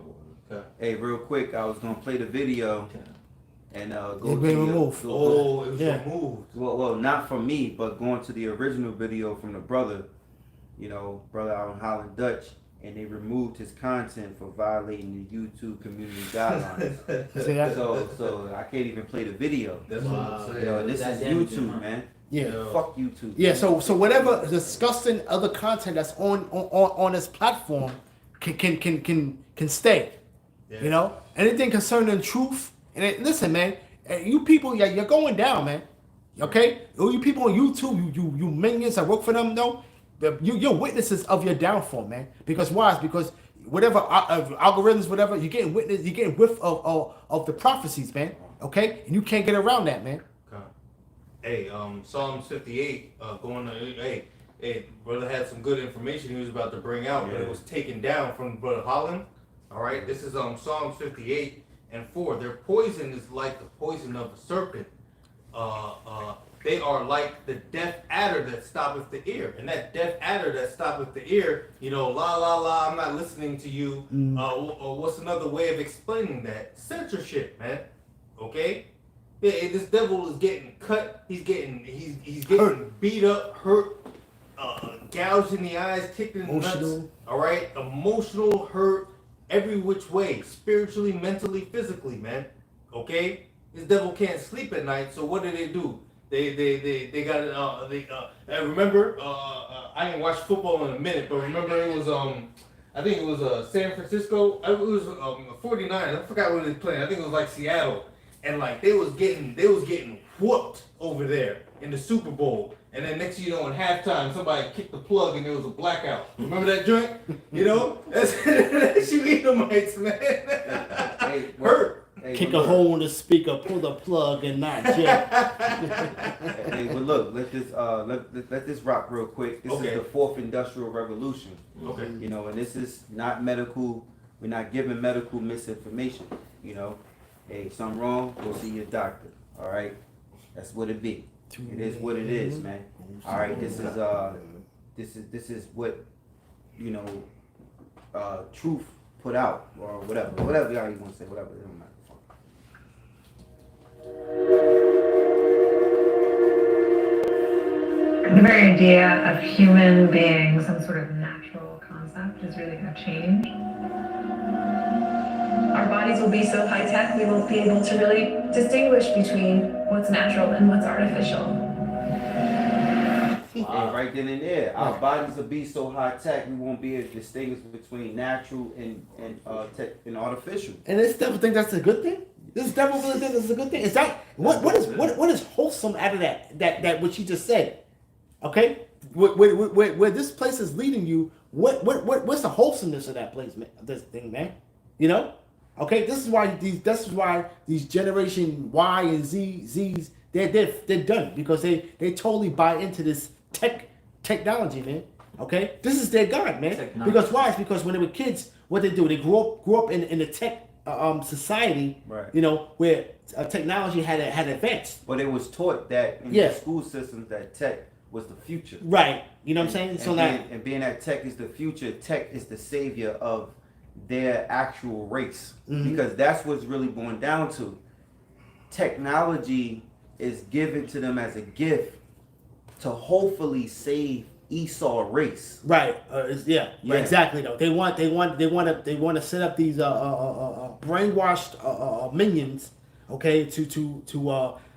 Okay. Hey, real quick, I was gonna play the video and go It's been to the- removed. Oh, it was Yeah. removed. Well, not from me, but going to the original video from the brother, brother out in Holland Dutch, and they removed his content for violating the YouTube community guidelines. See that? so I can't even play the video. That's what I'm saying. This That is damaging, YouTube, huh? man. Yeah. Fuck YouTube. Yeah, so whatever disgusting other content that's on this platform can stay. Yeah. You know, anything concerning truth. Listen, man, you people, you're going down, man. Okay, you people on YouTube, you minions that work for them, though, you're witnesses of your downfall, man. Because why? It's because whatever algorithms, whatever, you're getting whiff of the prophecies, man. Okay, and you can't get around that, man. Okay. Hey, Psalms 58, hey, brother had some good information he was about to bring out, but it was taken down from Brother Holland. All right, this is Psalms 58:4. Their poison is like the poison of a serpent. They are like the deaf adder that stoppeth the ear. And that deaf adder that stoppeth the ear, la la la, I'm not listening to you. Or what's another way of explaining that? Censorship, man. Okay? Yeah, this devil is getting cut. He's getting Hurt. beat up, hurt, gouged in the eyes, kicked in the nuts. Emotional. All right, emotional hurt, every which way, spiritually, mentally, physically, man. Okay, this devil can't sleep at night. So what do? They got I remember I didn't watch football in a minute, but remember it was I think it was San Francisco. It was 49ers. I forgot what they playing. I think it was like Seattle. And like they was getting whooped over there in the Super Bowl. And then next thing you know, in halftime, somebody kicked the plug and there was a blackout. Remember that joint? That's you Edomites, man. Hey, Hurt. Hey, Kick but a look. hole in the speaker, pull the plug, and not jet. Hey, but look, let this rock real quick. This Okay. is the fourth industrial revolution. Okay. And this is not medical. We're not giving medical misinformation. Hey, something wrong, go see your doctor. All right, that's what it be. It is what it is, man. All right, this is what truth put out or whatever y'all you want to say, whatever. It don't matter. The very idea of human being some sort of natural concept is really going to change. Our bodies will be so high tech, we won't be able to really distinguish between what's natural and what's artificial. And right then and there, our bodies will be so high tech, we won't be able to distinguish between natural and artificial. And this devil think that's a good thing? This devil really think that's a good thing? Is that what is wholesome out of that what you just said? Okay, where this place is leading you, what's the wholesomeness of that place, man? This thing, man. Okay, this is why these generation Y and Z's they're done because they totally buy into this technology, man. Okay, this is their god, man. Technology. Because why? It's because when they were kids, what they do, they grew up in the tech society, Right. where technology had advanced. But it was taught that in Yeah. the school systems that tech was the future. Right. You know what I'm saying? And So now, being that tech is the future, tech is the savior of their actual race. Mhm. Because that's what's really going down to. Technology is given to them as a gift to hopefully save Esau race. right? Yeah, Yeah. exactly. Though they want to set up these brainwashed minions, okay, to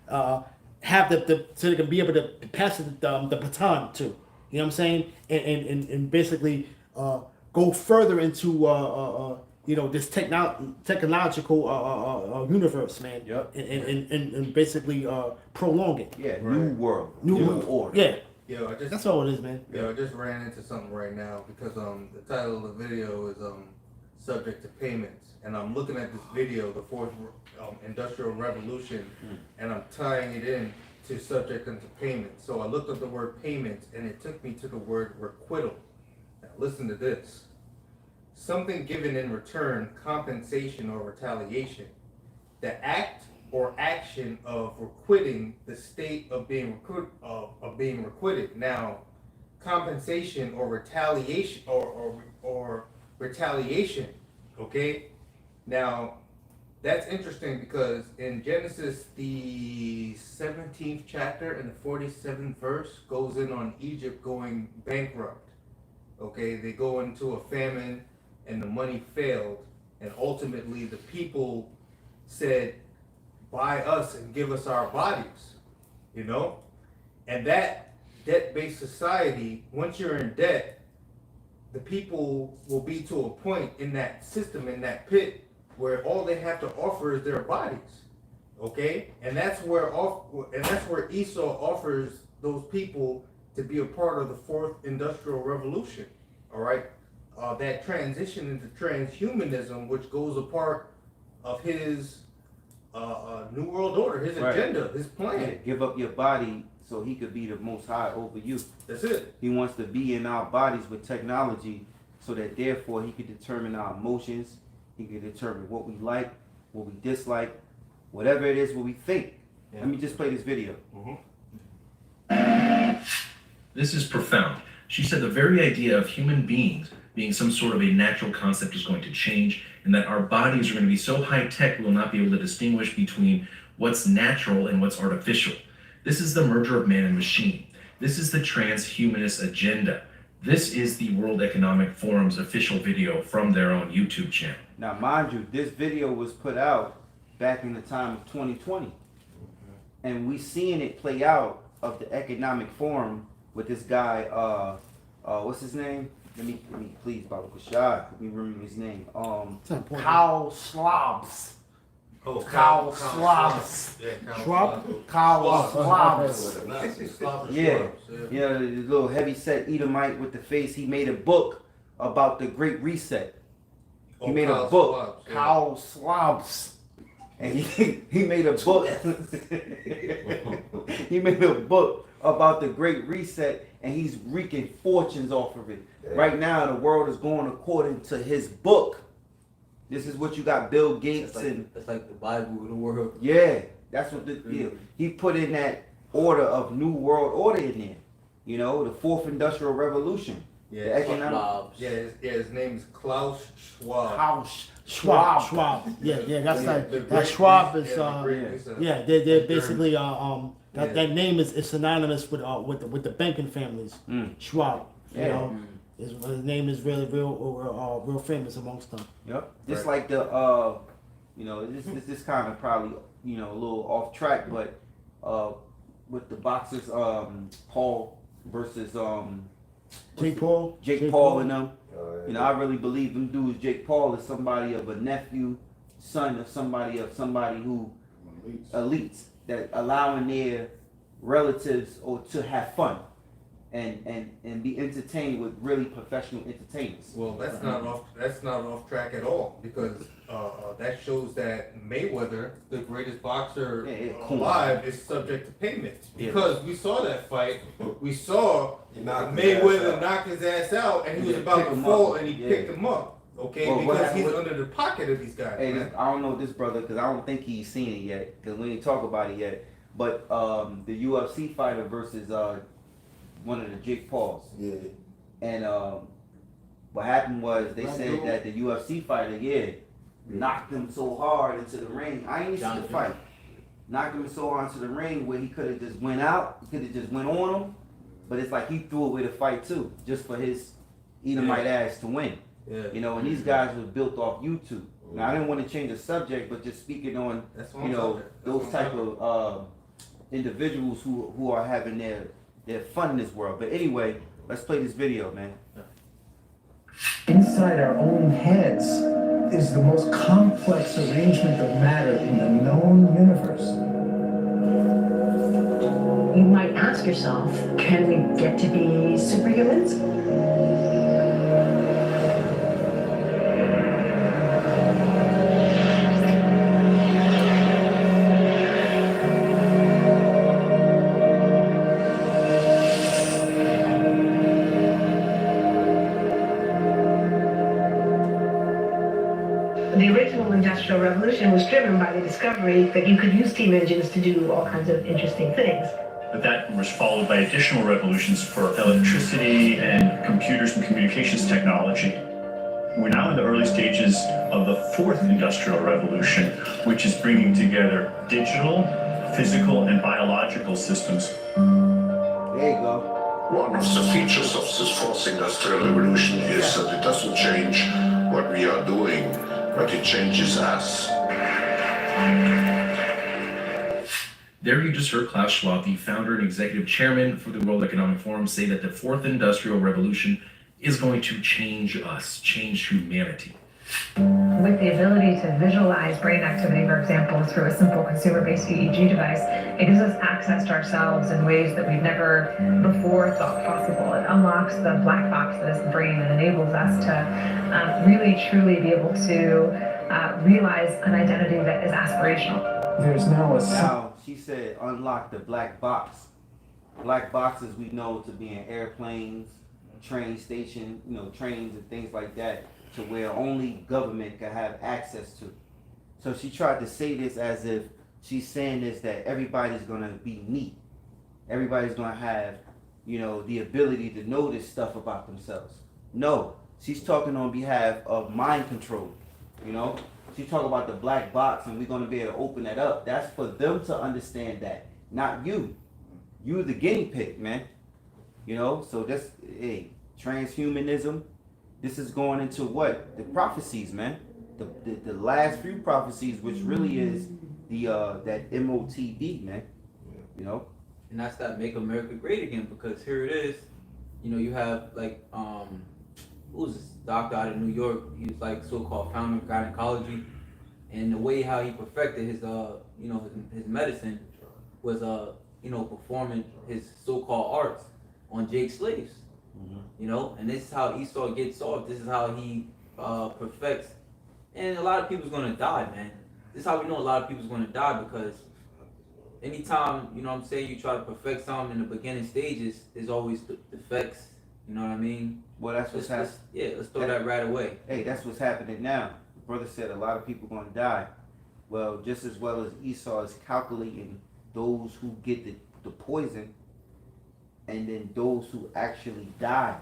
have so they can be able to pass the baton to. You know what I'm saying? And basically go further into this technological universe, man. Yep. And basically prolong it. Yeah, new world, New new world. order. Yeah, Yo, that's all it is, man. I just ran into something right now because the title of the video is subject to payments, and I'm looking at this video, the fourth industrial revolution, and I'm tying it in to subject into payments. So I looked up the word payments, and it took me to the word requital. Now listen to this: something given in return, compensation or retaliation. The act or action of requiting the state of being requited. Now, compensation or retaliation or retaliation. Okay. Now, that's interesting because in Genesis, the 17th chapter and the 47th verse goes in on Egypt going bankrupt. Okay, they go into a famine and the money failed, and ultimately the people said, buy us and give us our bodies, and that debt-based society, once you're in debt, the people will be to a point in that system, in that pit, where all they have to offer is their bodies, okay? And that's where Esau offers those people to be a part of the fourth industrial revolution, all right? That transition into transhumanism, which goes a part of his New World Order, his agenda, his plan. Yeah, give up your body so he could be the most high over you. That's it. He wants to be in our bodies with technology so that therefore he could determine our emotions. He could determine what we like, what we dislike, whatever it is, what we think. Yeah. Let me just play this video. This is profound. She said the very idea of human beings being some sort of a natural concept is going to change, and that our bodies are going to be so high-tech we will not be able to distinguish between what's natural and what's artificial. This is the merger of man and machine. This is the transhumanist agenda. This is the World Economic Forum's official video from their own YouTube channel. Now, mind you, this video was put out back in the time of 2020. And we seeing it play out of the Economic Forum with this guy, what's his name? Let me please, BaHaSham. Let me remember his name. Kyle Slobs. Oh, Kyle Slobs. Yeah, Schwab? Kyle Slobs. Slobs. Yeah, the little heavy-set Edomite with the face. He made a book about the Great Reset. He made a book, Kyle Slobs. And he made a book. He made a book about the Great Reset, and he's reaping fortunes off of it. Yeah. Right now, the world is going according to his book. This is what you got, Bill Gates That's like the Bible of the world. yeah, that's what he put in that order of new world order in there. The fourth industrial revolution. Yeah, The economic. his name is Klaus Schwab. House Schwab. Yeah, that's that Schwab is they're basically that name is synonymous with the banking families. Schwab. His name is really real famous amongst them. Yep. Just like the this kind of probably a little off track, but with the boxers Paul versus Jake Paul and them. I really believe them dudes. Jake Paul is somebody of a nephew, son of somebody who elites that allowing their relatives or to have fun and be entertained with really professional entertainers. Well, that's not off track at all, because that shows that Mayweather, the greatest boxer alive, is subject to payments. Because we saw that fight, we saw Mayweather knock his ass out, and he was about to fall, and he picked him up. Okay, because he's under the pocket of these guys. Hey, I don't know this brother because I don't think he's seen it yet because we didn't talk about it yet. But the UFC fighter versus one of the Jake Pauls. Yeah. And what happened was they said that the UFC fighter, knocked him so hard into the ring. I ain't seen the fight. Knocked him so hard into the ring where he could have just went out. He could have just went on him. But it's like he threw away the fight too, just for his Edomite ass to win. Yeah. And these guys were built off YouTube. Now I didn't want to change the subject, but just speaking on those type of individuals who are having their fun in this world. But anyway, let's play this video, man. Inside our own heads is the most complex arrangement of matter in the known universe. You might ask yourself, can we get to be superhumans? The original Industrial Revolution was driven by the discovery that you could use steam engines to do all kinds of interesting things. But that was followed by additional revolutions for electricity and computers and communications technology. We're now in the early stages of the fourth industrial revolution, which is bringing together digital, physical, and biological systems. There you go. One of the features of this fourth industrial revolution is that it doesn't change what we are doing, but it changes us. There you just heard Klaus Schwab, the founder and executive chairman for the World Economic Forum, say that the fourth industrial revolution is going to change us, change humanity. With the ability to visualize brain activity, for example, through a simple consumer-based EEG device, it gives us access to ourselves in ways that we've never before thought possible. It unlocks the black box that is the brain and enables us to really, truly be able to realize an identity that is aspirational. There's now a Now, she said unlock the black box. Black boxes we know to be in airplanes, train station, trains and things like that, to where only government can have access to. So she tried to say this as if she's saying this, that everybody's gonna be neat. Everybody's gonna have, the ability to know this stuff about themselves. No, she's talking on behalf of mind control, She's talking about the black box, and we're gonna be able to open that up. That's for them to understand that, not you. You the guinea pig, man. So that's, transhumanism. This is going into what? The prophecies, man. The last few prophecies, which really is the that MOTB, man. And that's that Make America Great Again, because here it is. You have like who's this doctor out of New York? He was like so-called founder of gynecology, and the way how he perfected his his medicine was performing his so-called arts on Jake's slaves. And this is how Esau gets off. This is how he perfects. And a lot of people's gonna die, man. This is how we know a lot of people's gonna die, because anytime, you try to perfect something in the beginning stages, there's always defects. You know what I mean? Well, that's what's happening. Let's throw that right away. Hey, that's what's happening now. The brother said a lot of people gonna die. Well, just as well as Esau is calculating those who get the poison, and then those who actually die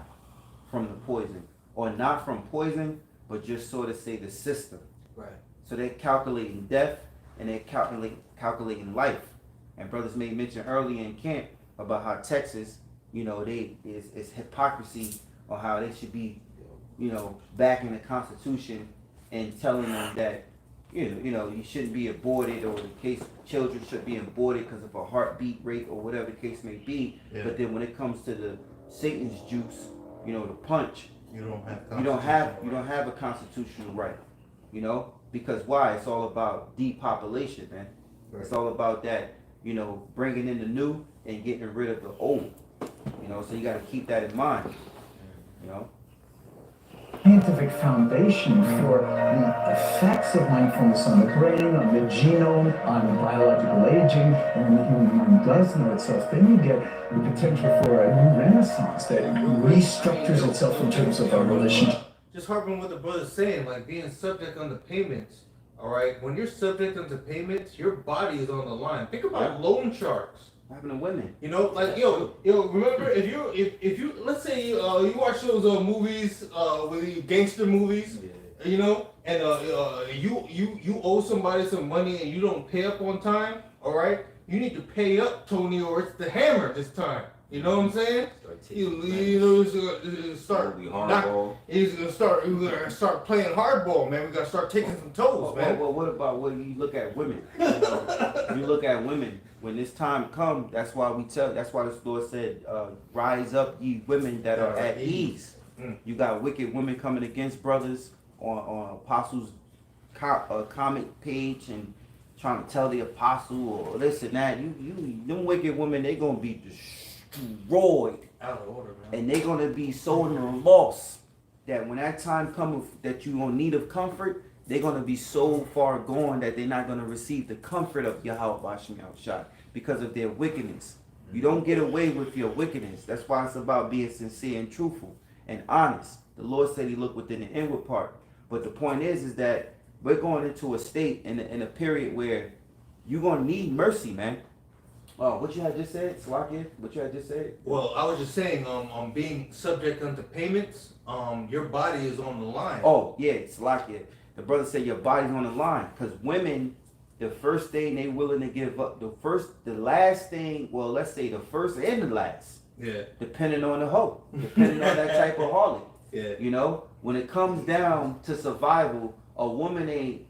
from the poison, or not from poison, but just sort of say the system. Right. So they're calculating death, and they're calculating life. And brothers made mention earlier in camp about how Texas, it's hypocrisy on how they should be, backing the Constitution and telling them that, you shouldn't be aborted, or the case children should be aborted because of a heartbeat rate or whatever the case may be. Yeah. But then when it comes to the Satan's juice, the punch, you don't have a constitutional right, because why? It's all about depopulation, man. Right. It's all about that, bringing in the new and getting rid of the old, so you got to keep that in mind, scientific foundation for the effects of mindfulness on the brain, on the genome, on biological aging. And when the human mind does know itself, then you get the potential for a new renaissance that restructures itself in terms of our relationship. Just harping what the brother's saying, like being subject unto payments. All right, when you're subject unto payments, your body is on the line. Think about loan sharks. What happened to women? Remember if you let's say you watch those movies with the gangster movies, and you owe somebody some money and you don't pay up on time, all right? You need to pay up, Tony, or it's the hammer this time. You know what I'm saying? He's gonna start playing hardball, man. We gotta start taking some toes, man. Well, what about when you look at women? You look at women. When this time comes, that's why the Lord said, rise up ye women that are at ease. You got wicked women coming against brothers on apostles' comment page and trying to tell the apostle or this and that. Them wicked women, they gonna be destroyed. Out of order, man. And they're gonna be so in a loss that when that time comes that you gonna need of comfort, they're gonna be so far gone that they're not gonna receive the comfort of Yahawashi because of their wickedness. You don't get away with your wickedness. That's why it's about being sincere and truthful and honest. The Lord said He looked within the inward part. But the point is that we're going into a state in a period where you're gonna need mercy, man. Oh, what you had just said, Slakia? What you had just said? Well, I was just saying, being subject unto payments, your body is on the line. Oh, yeah, Slakia. The brother said your body's on the line. Because women, the first thing they willing to give up, the last thing, well, let's say the first and the last. Yeah. Depending on the hoe. Depending on that type of harlot. Yeah. You know, when it comes down to survival, a woman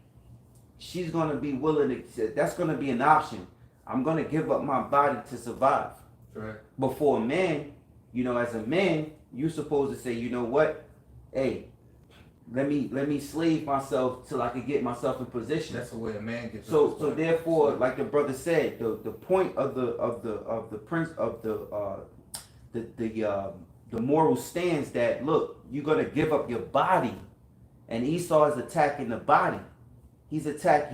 she's going to be willing to, that's going to be an option. I'm going to give up my body to survive. Right. But for a man, as a man, you're supposed to say, you know what? Hey, let me slave myself till I can get myself in position. That's the way a man gets. So therefore, like the brother said, the point of the prince of the moral stance that look, you're gonna give up your body, and Esau is attacking the body. He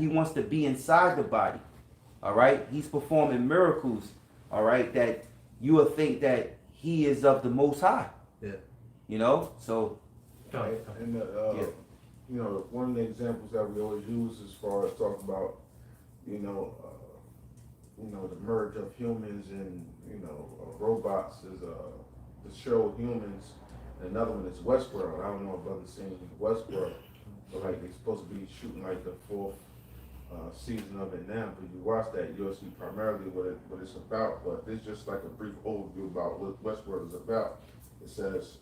wants to be inside the body. All right, he's performing miracles. All right, that you will think that he is of the Most High. Yeah. So. And one of the examples that we always use as far as talking about, the merge of humans and robots is the show Humans. And another one is Westworld. I don't know if brother's seen Westworld, but like they're supposed to be shooting like the fourth season of it now. But you watch that, you'll see primarily what it's about. But it's just like a brief overview about what Westworld is about. It says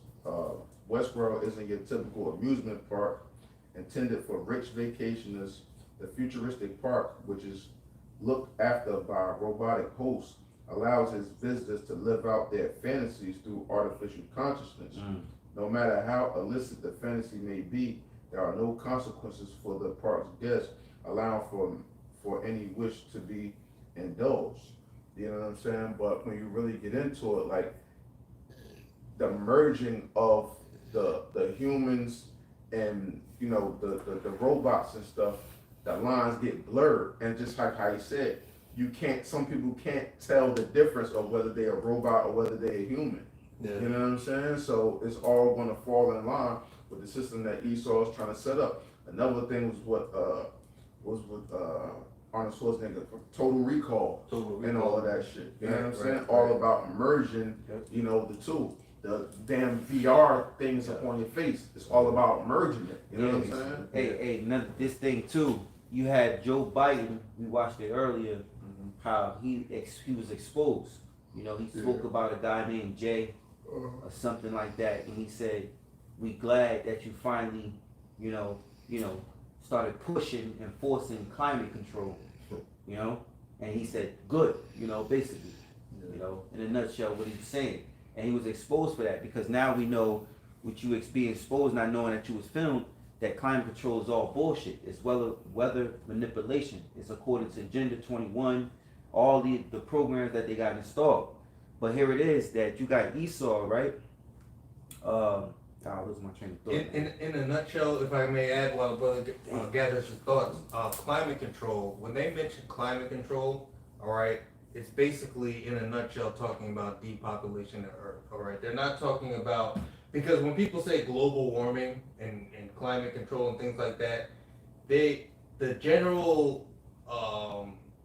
Westworld isn't your typical amusement park intended for rich vacationers. The futuristic park, which is looked after by robotic hosts, allows its visitors to live out their fantasies through artificial consciousness. No matter how illicit the fantasy may be, there are no consequences for the park's guests, allowing for any wish to be indulged. You know what I'm saying? But when you really get into it, like the merging of the humans and the robots and stuff, the lines get blurred, and just like how you said, some people can't tell the difference of whether they're a robot or whether they're a human. Yeah. You know what I'm saying? So it's all going to fall in line with the system that Esau is trying to set up. Another thing was with Arnold Schwarzenegger, Total Recall, and all of that shit. You know what I'm saying? All about merging, the two. The damn VR things up on your face. It's all about merging it. You know what I'm saying? This thing too. You had Joe Biden. We watched it earlier. How he was exposed. He spoke about a guy named Jay or something like that, and he said, "We glad that you finally, started pushing and forcing climate control." And he said, "Good." Basically, in a nutshell, what he was saying. And he was exposed for that because now we know with you being exposed, not knowing that you was filmed, that climate control is all bullshit. It's weather manipulation. It's according to Agenda 21, all the programs that they got installed. But here it is that you got Esau, right? I'll lose my train of thought. In a nutshell, if I may add while the brother gathers his thoughts, climate control, when they mention climate control, all right, it's basically, in a nutshell, talking about depopulation of Earth, all right? They're not talking about, because when people say global warming and climate control and things like that, the general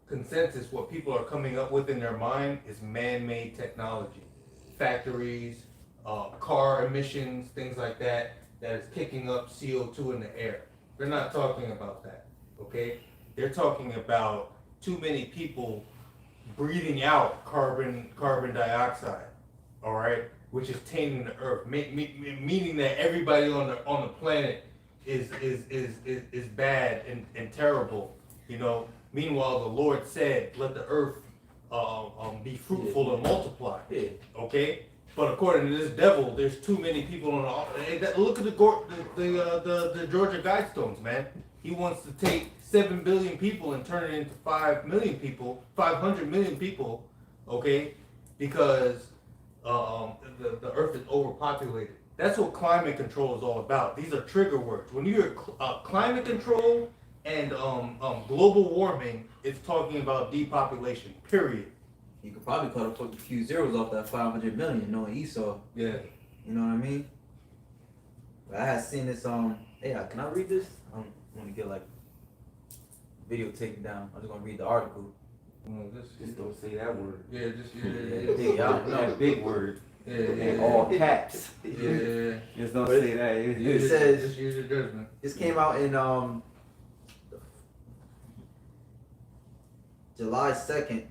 consensus, what people are coming up with in their mind is man-made technology. Factories, car emissions, things like that is kicking up CO2 in the air. They're not talking about that, okay? They're talking about too many people breathing out carbon dioxide, all right, which is tainting the earth, meaning that everybody on the planet is bad and terrible, you know. Meanwhile, the Lord said, "Let the earth be fruitful and multiply." Yeah. Okay, but according to this devil, there's too many people on the. Look at the Georgia Guidestones, man. He wants to take 7 billion people and turn it into 5 million people, 500 million people. Okay, because the earth is overpopulated. That's what climate control is all about. These are trigger words. When you hear climate control and global warming, it's talking about depopulation, period. You could probably cut a few zeros off that 500 million, knowing Esau. Yeah. You know what I mean? But I had seen this, hey, can I read this? I don't want to get like video taken down. I'm just going to read the article. Just don't say that word. Yeah, just That big word. Yeah, In all caps. Yeah. Just don't say that. It says, just use your judgment. this came out in July 2nd,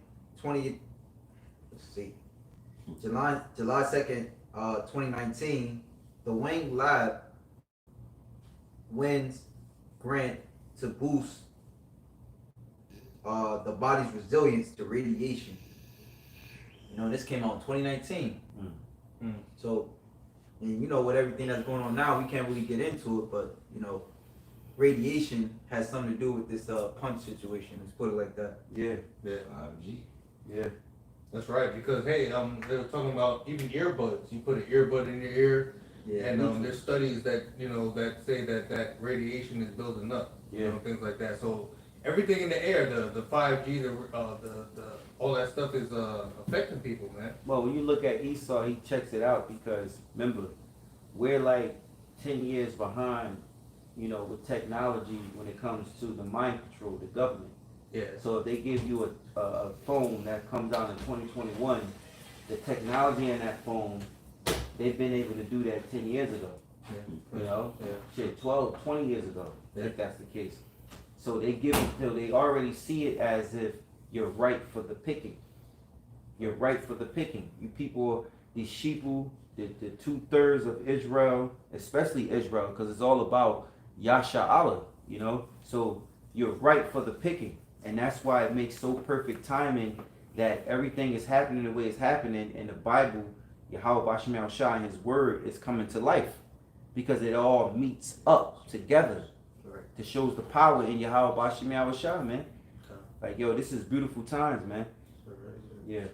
July 2nd, 2019, the Wang Lab wins grant to boost the body's resilience to radiation. You know, this came out in 2019. So, and you know, with everything that's going on now, we can't really get into it, but you know, radiation has something to do with this punch situation. Let's put it like that. Yeah. 5G. Yeah. That's right, because hey, they were talking about even earbuds. You put an earbud in your ear, and there's studies that that say that radiation is building up. You know, things like that. So everything in the air, the 5G, the all that stuff is affecting people, man. Well, when you look at Esau, he checks it out because remember, we're like 10 years behind, you know, with technology when it comes to the mind control, the government. Yeah. So if they give you a phone that comes out in 2021, the technology in that phone, they've been able to do that 10 years ago. Yeah. You know? Yeah. Shit, 12, 20 years ago, if that's the case. So they give it till they already see it as if you're ripe for the picking. You're ripe for the picking. You people, these sheeple, the 2/3 of Israel, especially Israel, because it's all about Yahawah, you know? So you're ripe for the picking. And that's why it makes so perfect timing that everything is happening the way it's happening in the Bible. Rawchaa and his word is coming to life because it all meets up together to shows the power in Yahawah, man. Like, yo, this is beautiful times, man. Yeah.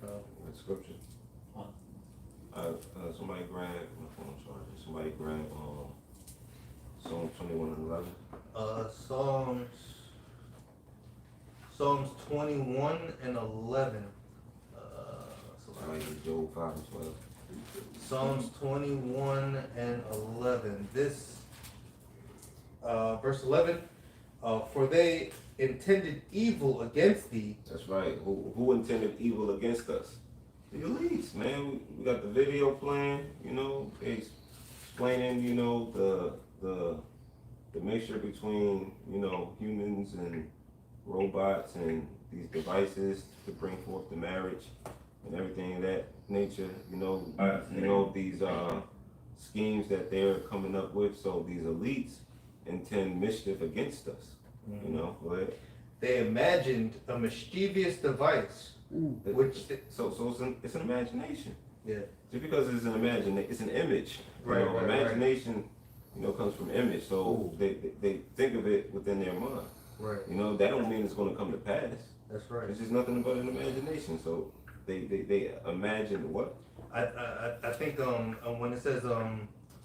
That scripture. Somebody grab my phone charger. Somebody grab Psalm 21 and 11. Psalms 21 and 11. Somebody Job 5 and 12. Psalms 21 and 11. This verse 11. For they intended evil against thee. That's right. Who intended evil against us? The elites, man. We got the video playing, you know, they explaining, you know, the mixture between, you know, humans and robots and these devices to bring forth the marriage and everything of that nature, you know, these schemes that they're coming up with. So these elites intend mischief against us. You know, go ahead. They imagined a mischievous device, it's an imagination. Yeah. Just because it's an image. Right, Right. Imagination, you know, comes from image. So they think of it within their mind. Right. You know, that don't mean it's going to come to pass. That's right. It's just nothing but an imagination. So they imagine what? I think when it says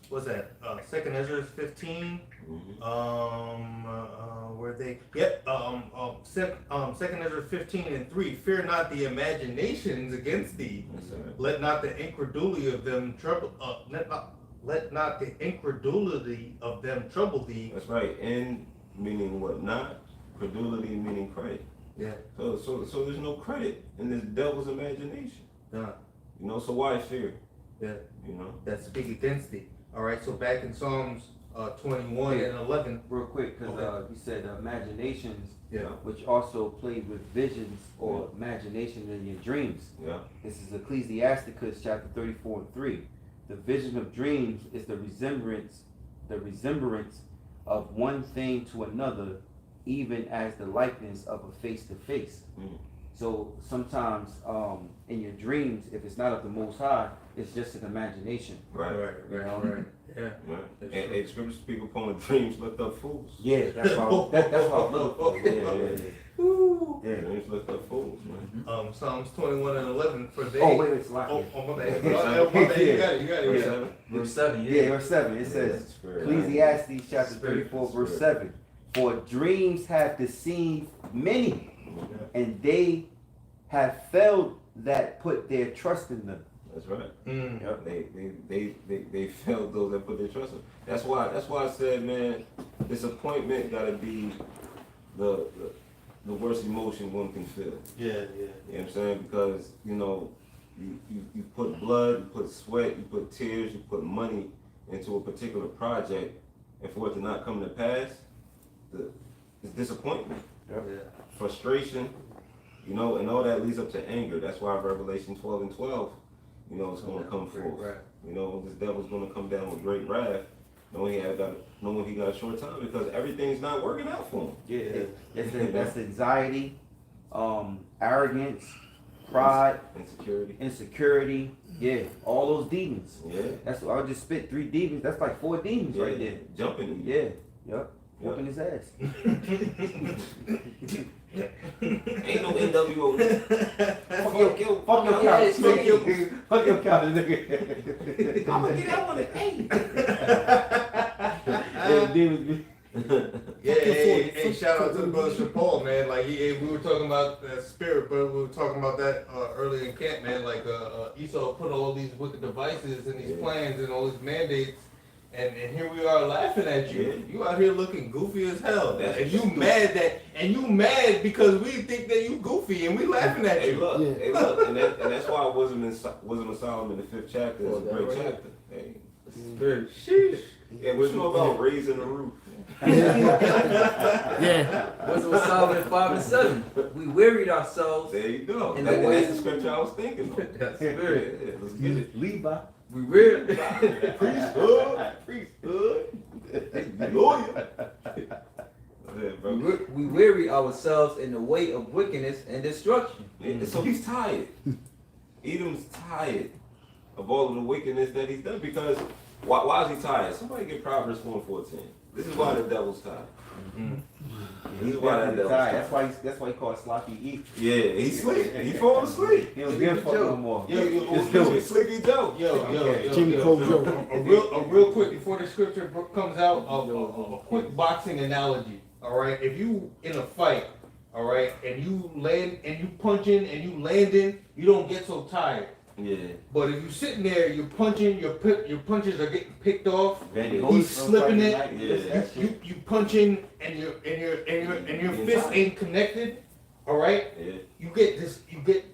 what's that? 2nd Ezra 15. Where they? Yep. 2nd Ezra 15 and 3. Fear not the imaginations against thee. Right. Let not the incredulity of them trouble. Let not the incredulity of them trouble thee. That's right. And meaning what? Not credulity meaning credit. Yeah. So there's no credit in this devil's imagination. Yeah. You know. So why fear? Yeah. You know. That speak against thee. All right. So back in Psalms 21 and 11. Real quick, because Okay. you said imaginations, Yeah. which also play with visions or imagination in your dreams. Yeah. This is Ecclesiasticus chapter 34 and 3. The vision of dreams is the resemblance of one thing to another, even as the likeness of a face to face. So sometimes in your dreams, if it's not of the Most High, it's just an imagination. Right. Right. Yeah. Right. That's And, true. and scriptures speak upon the dreams lift up fools. Yeah, that's why. That's why I'm looking for. Yeah. Dreams lift up fools, man. Psalms 21 and 11 for they. Oh, wait, it's like Oh, my bad. Oh, my bad. You got it. Yeah. Verse 7, Yeah, verse 7. It says, Spirit. Ecclesiastes chapter 34, verse 7. For dreams have deceived many, and they have failed that put their trust in them. That's right. Mm. They failed those that put their trust in. That's why I said, man, disappointment gotta be the worst emotion one can feel. Yeah. You know what I'm saying? Because, you put blood, you put sweat, you put tears, you put money into a particular project, and for it to not come to pass, it's disappointment, frustration, and all that leads up to anger. That's why Revelation 12 and 12, it's going to come forth. This devil's going to come down with great wrath, knowing he got a short time, because everything's not working out for him. Yeah, that's anxiety, arrogance, pride, insecurity. Yeah, all those demons. Yeah. That's what I just spit 3 demons. That's like 4 demons right there. Jumping. Yeah. Yep. Whooping his ass. Ain't no NWO. Fuck your couch. Fuck your couch, nigga. I'ma get out on it. Hey. Yeah, demons be. Yeah, hey, shout out to the brother Paul, man. Like we were talking about that spirit, but we were talking about that earlier in camp, man. Like Esau put all these wicked devices and these plans and all these mandates, and here we are laughing at you. You out here looking goofy as hell, and you mad because we think that you goofy and we laughing at you. Hey, look, and that's why Wisdom of Solomon, the 5th chapter, is a great chapter. Hey. Sheesh. Yeah, what you know about raising the roof? Yeah. Wisdom of Solomon 5 and 7. We wearied ourselves. There you go. In That's the way the scripture I was thinking of. That's spirit. Yeah, let's get it. Levi. We wearied. Priesthood. Lawyer. Yeah, bro. We weary ourselves in the way of wickedness and destruction. Yeah, so he's tired. Edom's tired of all of the wickedness that he's done, because why is he tired? Somebody get Proverbs 1:14. This is why the devil's tired. This is why the devil's tired. That's why he called sloppy eat. Yeah, he's sleep. He falling asleep. He don't give a fuck no more. Just do it. Sleepy Joe. Yo, real quick before the scripture comes out, a quick boxing analogy. All right, if you in a fight, all right, and you land and you punching and you landing, you don't get so tired. Yeah. But if you sitting there, you're punching, your punches are getting picked off. He's He's slipping it. Yeah. You punching and your fist ain't connected. All right. Yeah. You get this. You get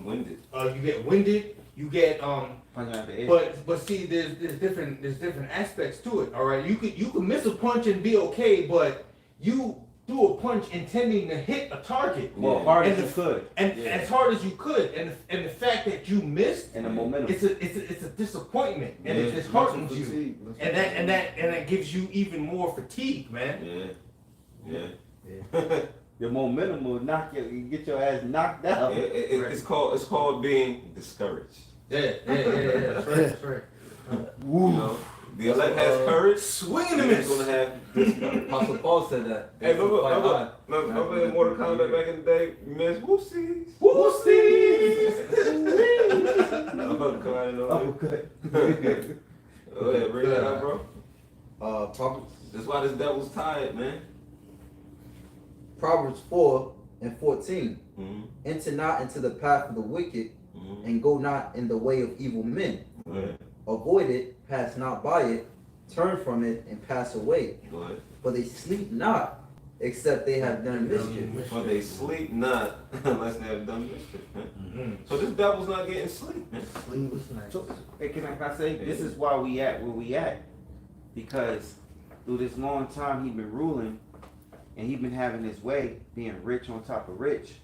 Winded. You get winded. You get Punching out the edge. But see, there's different aspects to it. All right. You could miss a punch and be okay, but you threw a punch intending to hit a target. Well, hard as you could. And as hard as you could, and the fact that you missed, And the momentum. it's a disappointment, and it disheartens you, and that gives you even more fatigue, man. Yeah. The momentum will get your ass knocked out. It's called being discouraged. Yeah. That's right. The elect has courage. Swing and a He's miss. gonna have discourage. Apostle Paul said that. Hey, remember in Mortal Kombat back in the day? You missed whoopsies. Okay. Oh yeah, bring that up, bro. Proverbs That's why this devil's tired, man. Proverbs 4 and 14. Mm-hmm. Enter not into the path of the wicked, and go not in the way of evil men. Right. Avoid it, pass not by it, turn from it, and pass away. Go ahead. For they sleep not, except they have done mischief. For they sleep not unless they have done mischief, man. So this devil's not getting sleep, man. So, hey, can I say, this is why we at where we at. because through this long time he been ruling and he been having his way, being rich on top of rich,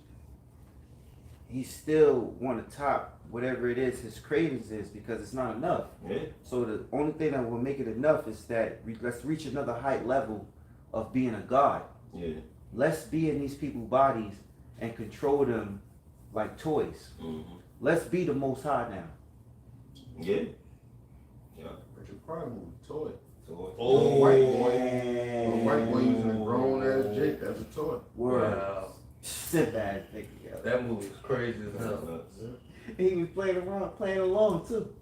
he still want to top whatever it is his cravings is, because it's not enough. Yeah. So the only thing that will make it enough is that let's reach another height level of being a god. Yeah. Let's be in these people's bodies and control them like toys. Mm-hmm. Let's be the Most High now. Yeah. Yeah. Richard Pryor movie, Toy. So, Oh, white boy using a grown ass Jake as a toy. Word. Wow. Sit back, think together. That movie was crazy as hell. He was playing around, playing along too.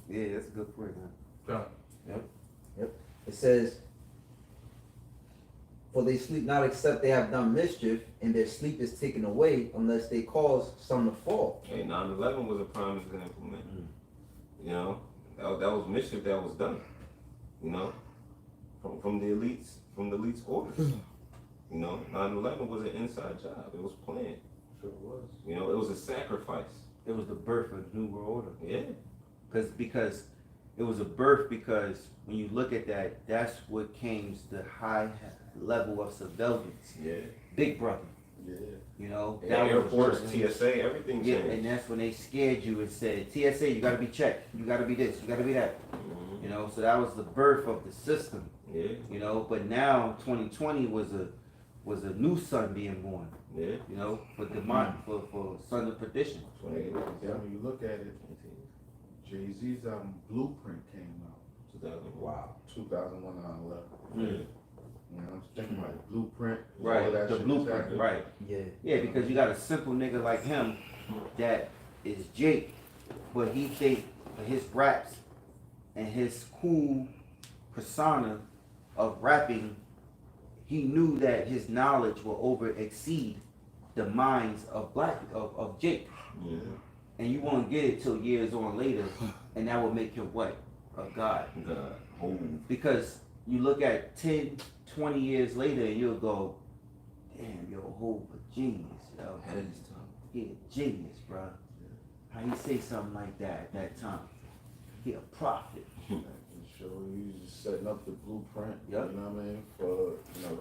Yeah, that's a good point, man. It says, for they sleep not except they have done mischief, and their sleep is taken away unless they cause some to fall. Hey, 9/11 was a prime example, man. You know, that was mischief that was done. You know, from the elites orders. You know, 9/11 was an inside job. It was planned. Sure was. You know, it was a sacrifice. It was the birth of the New World Order. Yeah. Because it was a birth, because when you look at that, that's what came the high level of surveillance. Yeah. Big brother. Yeah. You know, Yeah, that was airports, TSA, everything yeah, changed. and that's when they scared you and said, TSA, you gotta be checked, you gotta be this, you gotta be that. Mhm. You know, so that was the birth of the system. Yeah. You know, but now 2020 was a new sun being born. Yeah. You know, for for son of perdition. Yeah, when you look at it, Jay-Z's Blueprint came out. 2001 9/11. Yeah. You know, I'm just thinking about the blueprint. Right, all that the shit blueprint, happened. right. Yeah. Yeah, because you got a simple nigga like him that is Jake, but he think his raps and his cool persona of rapping, he knew that his knowledge will over exceed the minds of Jake. Yeah. And you won't get it till years on later, and that will make him what? A god. God. Oh. Because you look at 10, 20 years later and you'll go, damn, yo, Hov a genius, yo. Ahead of his time. He a genius, bro. How you say something like that at that time? He a prophet. And show you just setting up the blueprint, Yep. you know what I mean, for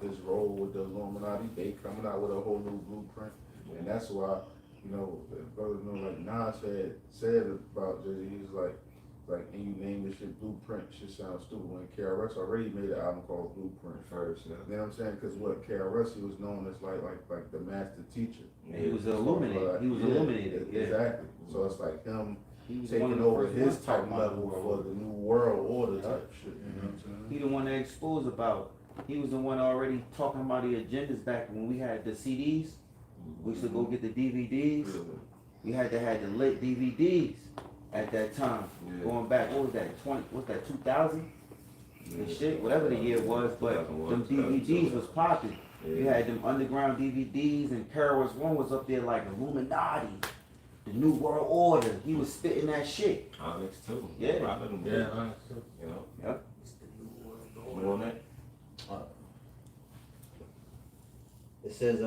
his role with the Illuminati. They coming out with a whole new blueprint, and that's why the brother like Nas said about Jay-Z. He was like, and you name this shit Blueprint, shit sounds stupid. When KRS already made an album called Blueprint First, yeah. You know what I'm saying? Because what KRS, he was known as like the master teacher. And he was illuminated. He was illuminated. Yeah. Exactly. So it's like him He was one of taking the over first his ones type talking about level the for world. the new world order type shit. You know what I'm saying? He the one that exposed about. He was the one already talking about the agendas back when we had the CDs. We used to go get the DVDs. We had to have the lit DVDs at that time. Yeah. Going back, what was that? 2000? And shit, whatever the year was, but them DVDs was popping. You had them underground DVDs, and KRS One was up there like Illuminati, the New World Order. He was spitting that shit. Onyx too. Yeah. Robin and Yeah, Onyx too. You know. Yep. You on that? It says,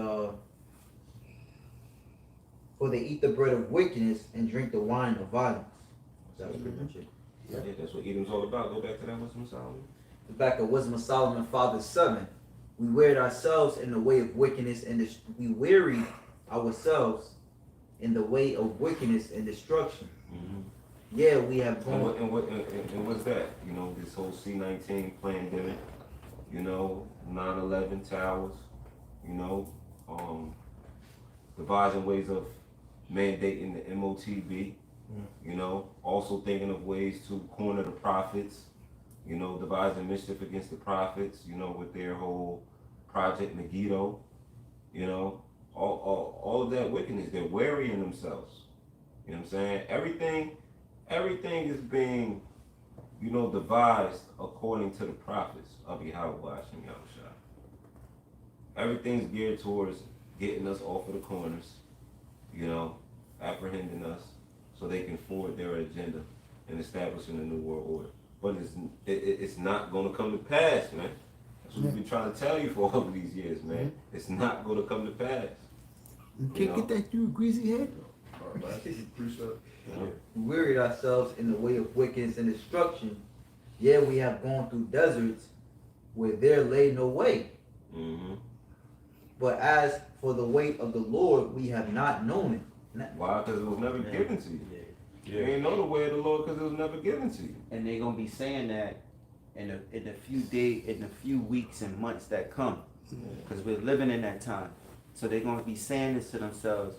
for they eat the bread of wickedness and drink the wine of violence. That was pretty much it. Yeah, that's what Edom's all about. Go back to that Wisdom of Solomon. The back of Wisdom of Solomon, Father 7. We wearied ourselves in the way of wickedness and we wearied ourselves in the way of wickedness and destruction. Mm-hmm. Yeah, we have gone. And what's that? You know, this whole C-19 pandemic, 9/11 towers, devising ways of mandating the MOTB, also thinking of ways to corner the prophets, devising mischief against the prophets, with their whole Project Megiddo, all of that wickedness. They're wearying themselves. You know what I'm saying? Everything is being, devised according to the prophets of Yahawah and Yahawashi. Everything's geared towards getting us off of the corners, apprehending us so they can forward their agenda and establishing a new world order. But it's not going to come to pass, man. That's what we've been trying to tell you for all of these years, man. It's not going to come to pass. You can't get that through, greasy head. We wearied ourselves in the way of wickedness and destruction. Yeah, we have gone through deserts where there lay no way. Mm-hmm. But as for the weight of the Lord, we have not known it. Why? Because it was never given to you. You ain't know the way of the Lord because it was never given to you. And they're gonna be saying that in a few days, in a few weeks and months that come, because we're living in that time. So they're gonna be saying this to themselves.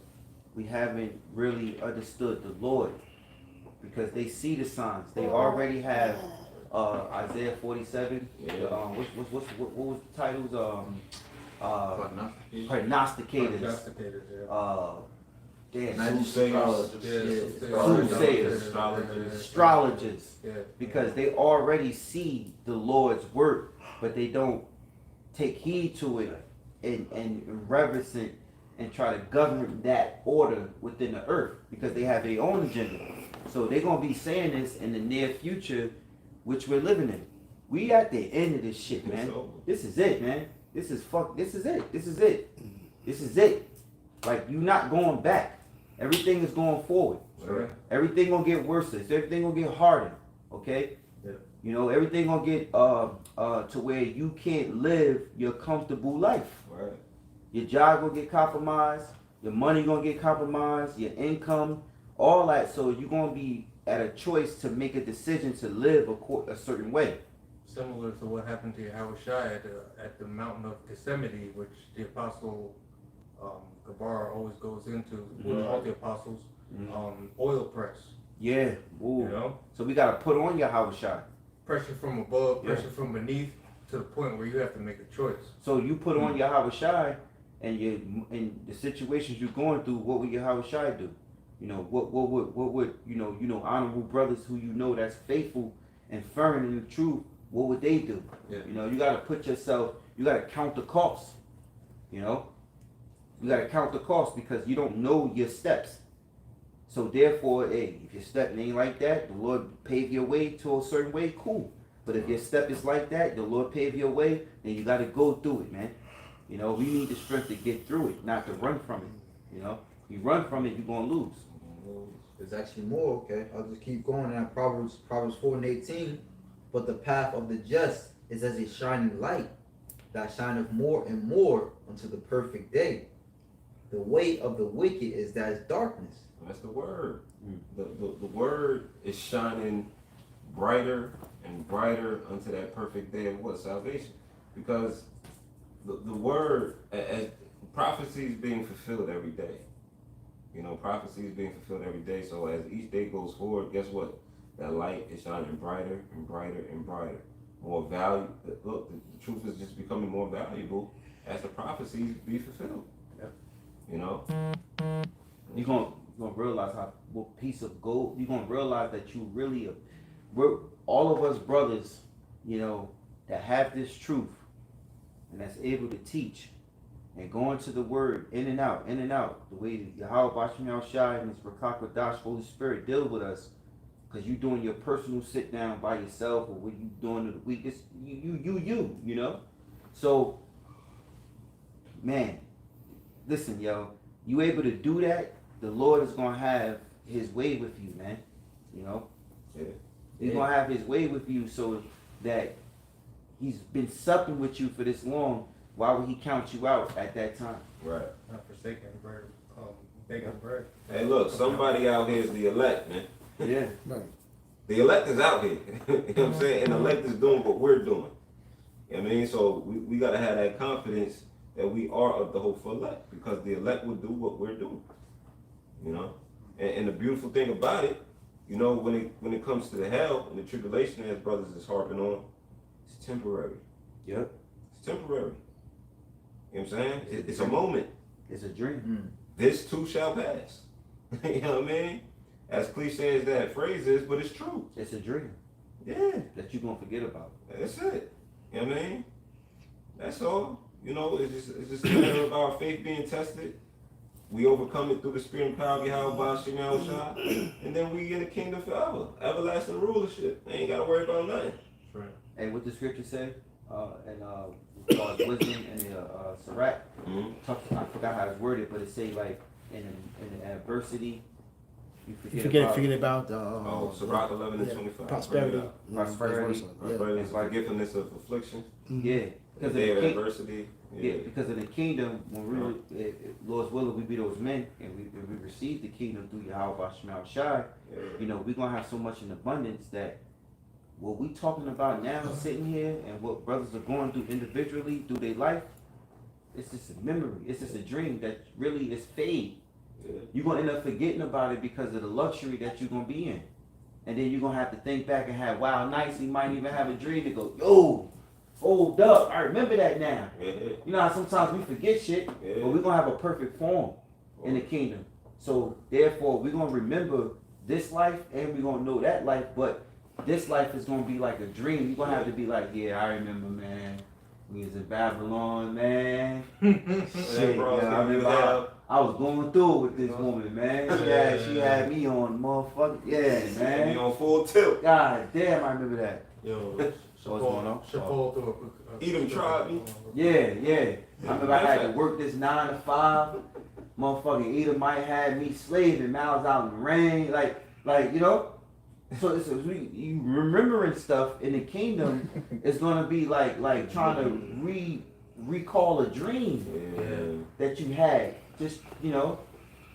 We haven't really understood the Lord, because they see the signs. They already have Isaiah 47. Yeah. What was the titles? Prognosticators. Prognosticators. Astrologers, because they already see the Lord's work, but they don't take heed to it and reverence it and try to govern that order within the earth, because they have their own agenda. So they're gonna be saying this in the near future, which we're living in. We at the end of this shit, man. This is it, man. This is it. Like, you not going back. Everything is going forward. Right. Everything gonna get worse. Everything gonna get harder. Okay? Yeah. You know, everything gonna get to where you can't live your comfortable life. Right. Your job gonna get compromised, your money gonna get compromised, your income, all that. So you're gonna be at a choice to make a decision to live a certain way. Similar to what happened to Yahawashi at the mountain of Gethsemane, which the apostle Gabar always goes into with all the apostles. Oil press. Yeah. Ooh. You know? So we gotta put on Yahawashi. Pressure from above, pressure from beneath, to the point where you have to make a choice. So you put on Yahawashi, and in the situations you're going through, what would Yahawashi do? You know, what would you know honorable brothers who you know that's faithful and firm in the truth, what would they do? Yeah. You know, you gotta put yourself, you gotta count the cost. You know? You gotta count the cost, because you don't know your steps. So therefore, hey, if your step ain't like that, the Lord pave your way to a certain way, cool. But if your step is like that, the Lord pave your way, then you gotta go through it, man. You know, we need the strength to get through it, not to run from it. You know, you run from it, you're gonna lose. There's actually more, okay? I'll just keep going now. Proverbs 4:18. But the path of the just is as a shining light that shineth more and more unto the perfect day. The way of the wicked is as darkness. That's the word. The word is shining brighter and brighter unto that perfect day of what? Salvation. Because the word, as prophecy is being fulfilled every day. You know, prophecy is being fulfilled every day. So as each day goes forward, guess what? That light is shining brighter and brighter and brighter. More value. Look, the truth is just becoming more valuable as the prophecies be fulfilled. Yep. You know? You're gonna realize what piece of gold. You're gonna realize that you really, all of us brothers, you know, that have this truth and that's able to teach and go into the word in and out, the way Yahawah Shai and his Qadash, Holy Spirit deal with us, because you doing your personal sit down by yourself, or what you doing in the week. It's you know. So, man, listen, yo, you able to do that, the Lord is gonna have his way with you, man. You know? Yeah. He's gonna have his way with you, so that he's been supping with you for this long. Why would he count you out at that time? Right. Not forsaken bread, begging bread. Hey, look, somebody out here is the elect, man. Yeah. The elect is out here. You know what I'm saying? And the elect is doing what we're doing. You know what I mean? So we got to have that confidence that we are of the hopeful elect, because the elect will do what we're doing. You know? And the beautiful thing about it, you know, when it comes to the hell and the tribulation, as brothers is harping on, it's temporary. Yep. It's temporary. You know what I'm saying? It's a moment. It's a dream. This too shall pass. You know what I mean? As cliche as that phrase is, but it's true. It's a dream. Yeah. That you're gonna forget about. That's it. You know what I mean? That's all. You know, it's just a matter of our faith being tested. We overcome it through the spirit and power of Yahawah, and then we in the kingdom forever. Everlasting rulership. Ain't gotta worry about nothing. That's right. And what the scripture say, and wisdom and the Sirach, I forgot how it's worded, but it say like in adversity, You forget about Sirach 11 and yeah, 25. prosperity. Prosperity. Prosperity is forgiveness of affliction. Yeah, The because day of of adversity. yeah, because in the kingdom, when Lord's willing, we be those men, and we receive the kingdom through Yahawashi. You know, we're gonna have so much in abundance that what we talking about now, sitting here, and what brothers are going through individually through their life, it's just a memory. It's just a dream that really is fade. You're gonna end up forgetting about it because of the luxury that you're gonna be in, and then you're gonna have to think back and have wild nights. You might even have a dream to go, yo, hold up, I remember that now. You know how sometimes we forget shit, but we're gonna have a perfect form in the kingdom. So therefore, we're gonna remember this life and we're gonna know that life, but this life is gonna be like a dream. You're gonna have to be like, yeah, I remember, man. We was in Babylon, man. Shit, I remember I was going through it with this woman, man. She had me on motherfucker. Yeah, man. Me on full tilt. God damn, I remember that. Yo, What's going on? Chappelle through a quick. Edom tried me. Yeah. I remember I had to work this 9 to 5. Motherfucking Edom might have me slaving, man. I was out in the rain, like you know. So you remembering stuff in the kingdom is gonna be like trying to recall a dream that you had. Just you know.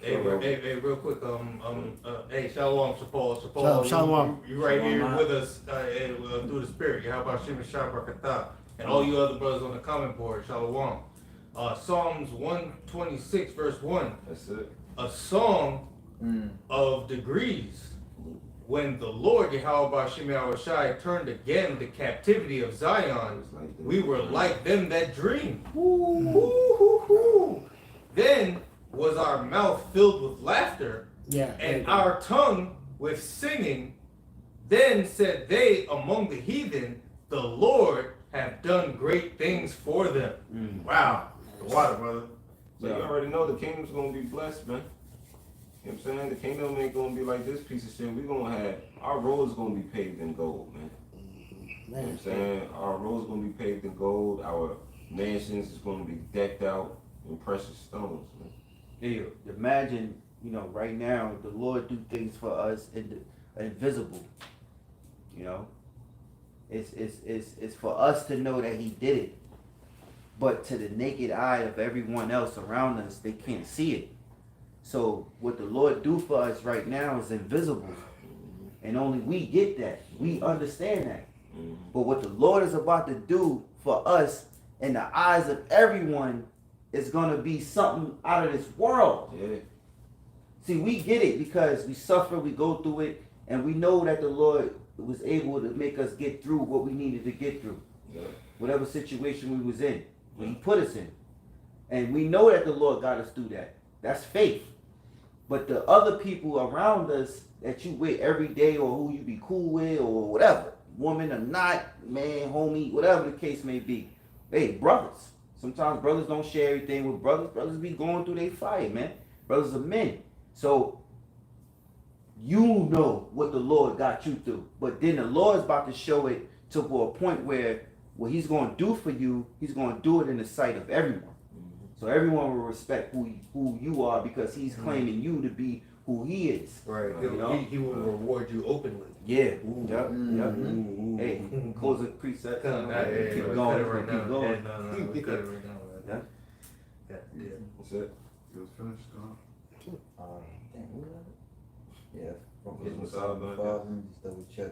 Hey, real quick, hey, Shalom, Chappelle. Shalom. You right here with us through the spirit. BaHaSham Shabbat and all you other brothers on the comment board. Shalom. Psalms 126 verse 1. That's it. A song of degrees. When the Lord Yahawashi turned again the captivity of Zion, we were like them that dream. Then was our mouth filled with laughter, and our tongue with singing. Then said they among the heathen, the Lord have done great things for them. Wow. The water, brother. So you already know the kingdom's gonna be blessed, man. You know what I'm saying? The kingdom ain't gonna be like this piece of shit. We're gonna have our roads gonna be paved in gold, man. You know what I'm saying? Our roads gonna be paved in gold, our mansions is gonna be decked out in precious stones, man. Yeah, imagine, you know, right now the Lord do things for us invisible. You know, it's for us to know that He did it, but to the naked eye of everyone else around us, they can't see it. So what the Lord do for us right now is invisible, and only we get that. We understand that. But what the Lord is about to do for us in the eyes of everyone is going to be something out of this world. See, we get it because we suffer, we go through it, and we know that the Lord was able to make us get through what we needed to get through. Whatever situation we was in, when He put us in. And we know that the Lord got us through that. That's faith. But the other people around us that you with every day, or who you be cool with, or whatever, woman or not, man, homie, whatever the case may be, hey, brothers. Sometimes brothers don't share everything with brothers. Brothers be going through their fire, man. Brothers are men. So you know what the Lord got you through. But then the Lord's about to show it to a point where what He's going to do for you, He's going to do it in the sight of everyone. So everyone will respect who you are because He's claiming you to be who He is. Right. He will reward you openly. Yeah. Yep. Hey, close the preset. Keep going. Right now. Keep going. No, we cut it right now. Yeah. That's it. It was finished, gone. Yeah, from Just his massage side, like father, just double check.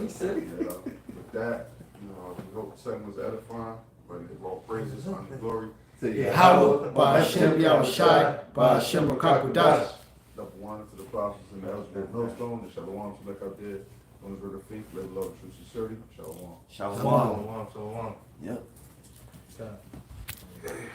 He said with that, you know, we hope the segment was edifying, but it brought praises on the glory. Yahawah, BaHaSham, Yahawashi, BaHaSham, Qadash. Double honor to the apostles and the elders of GreatMillStone, and Shalom to make out there. On the word of faith, live love, true sincerity. Shalom. Shalom. Shalom. Yep. Okay.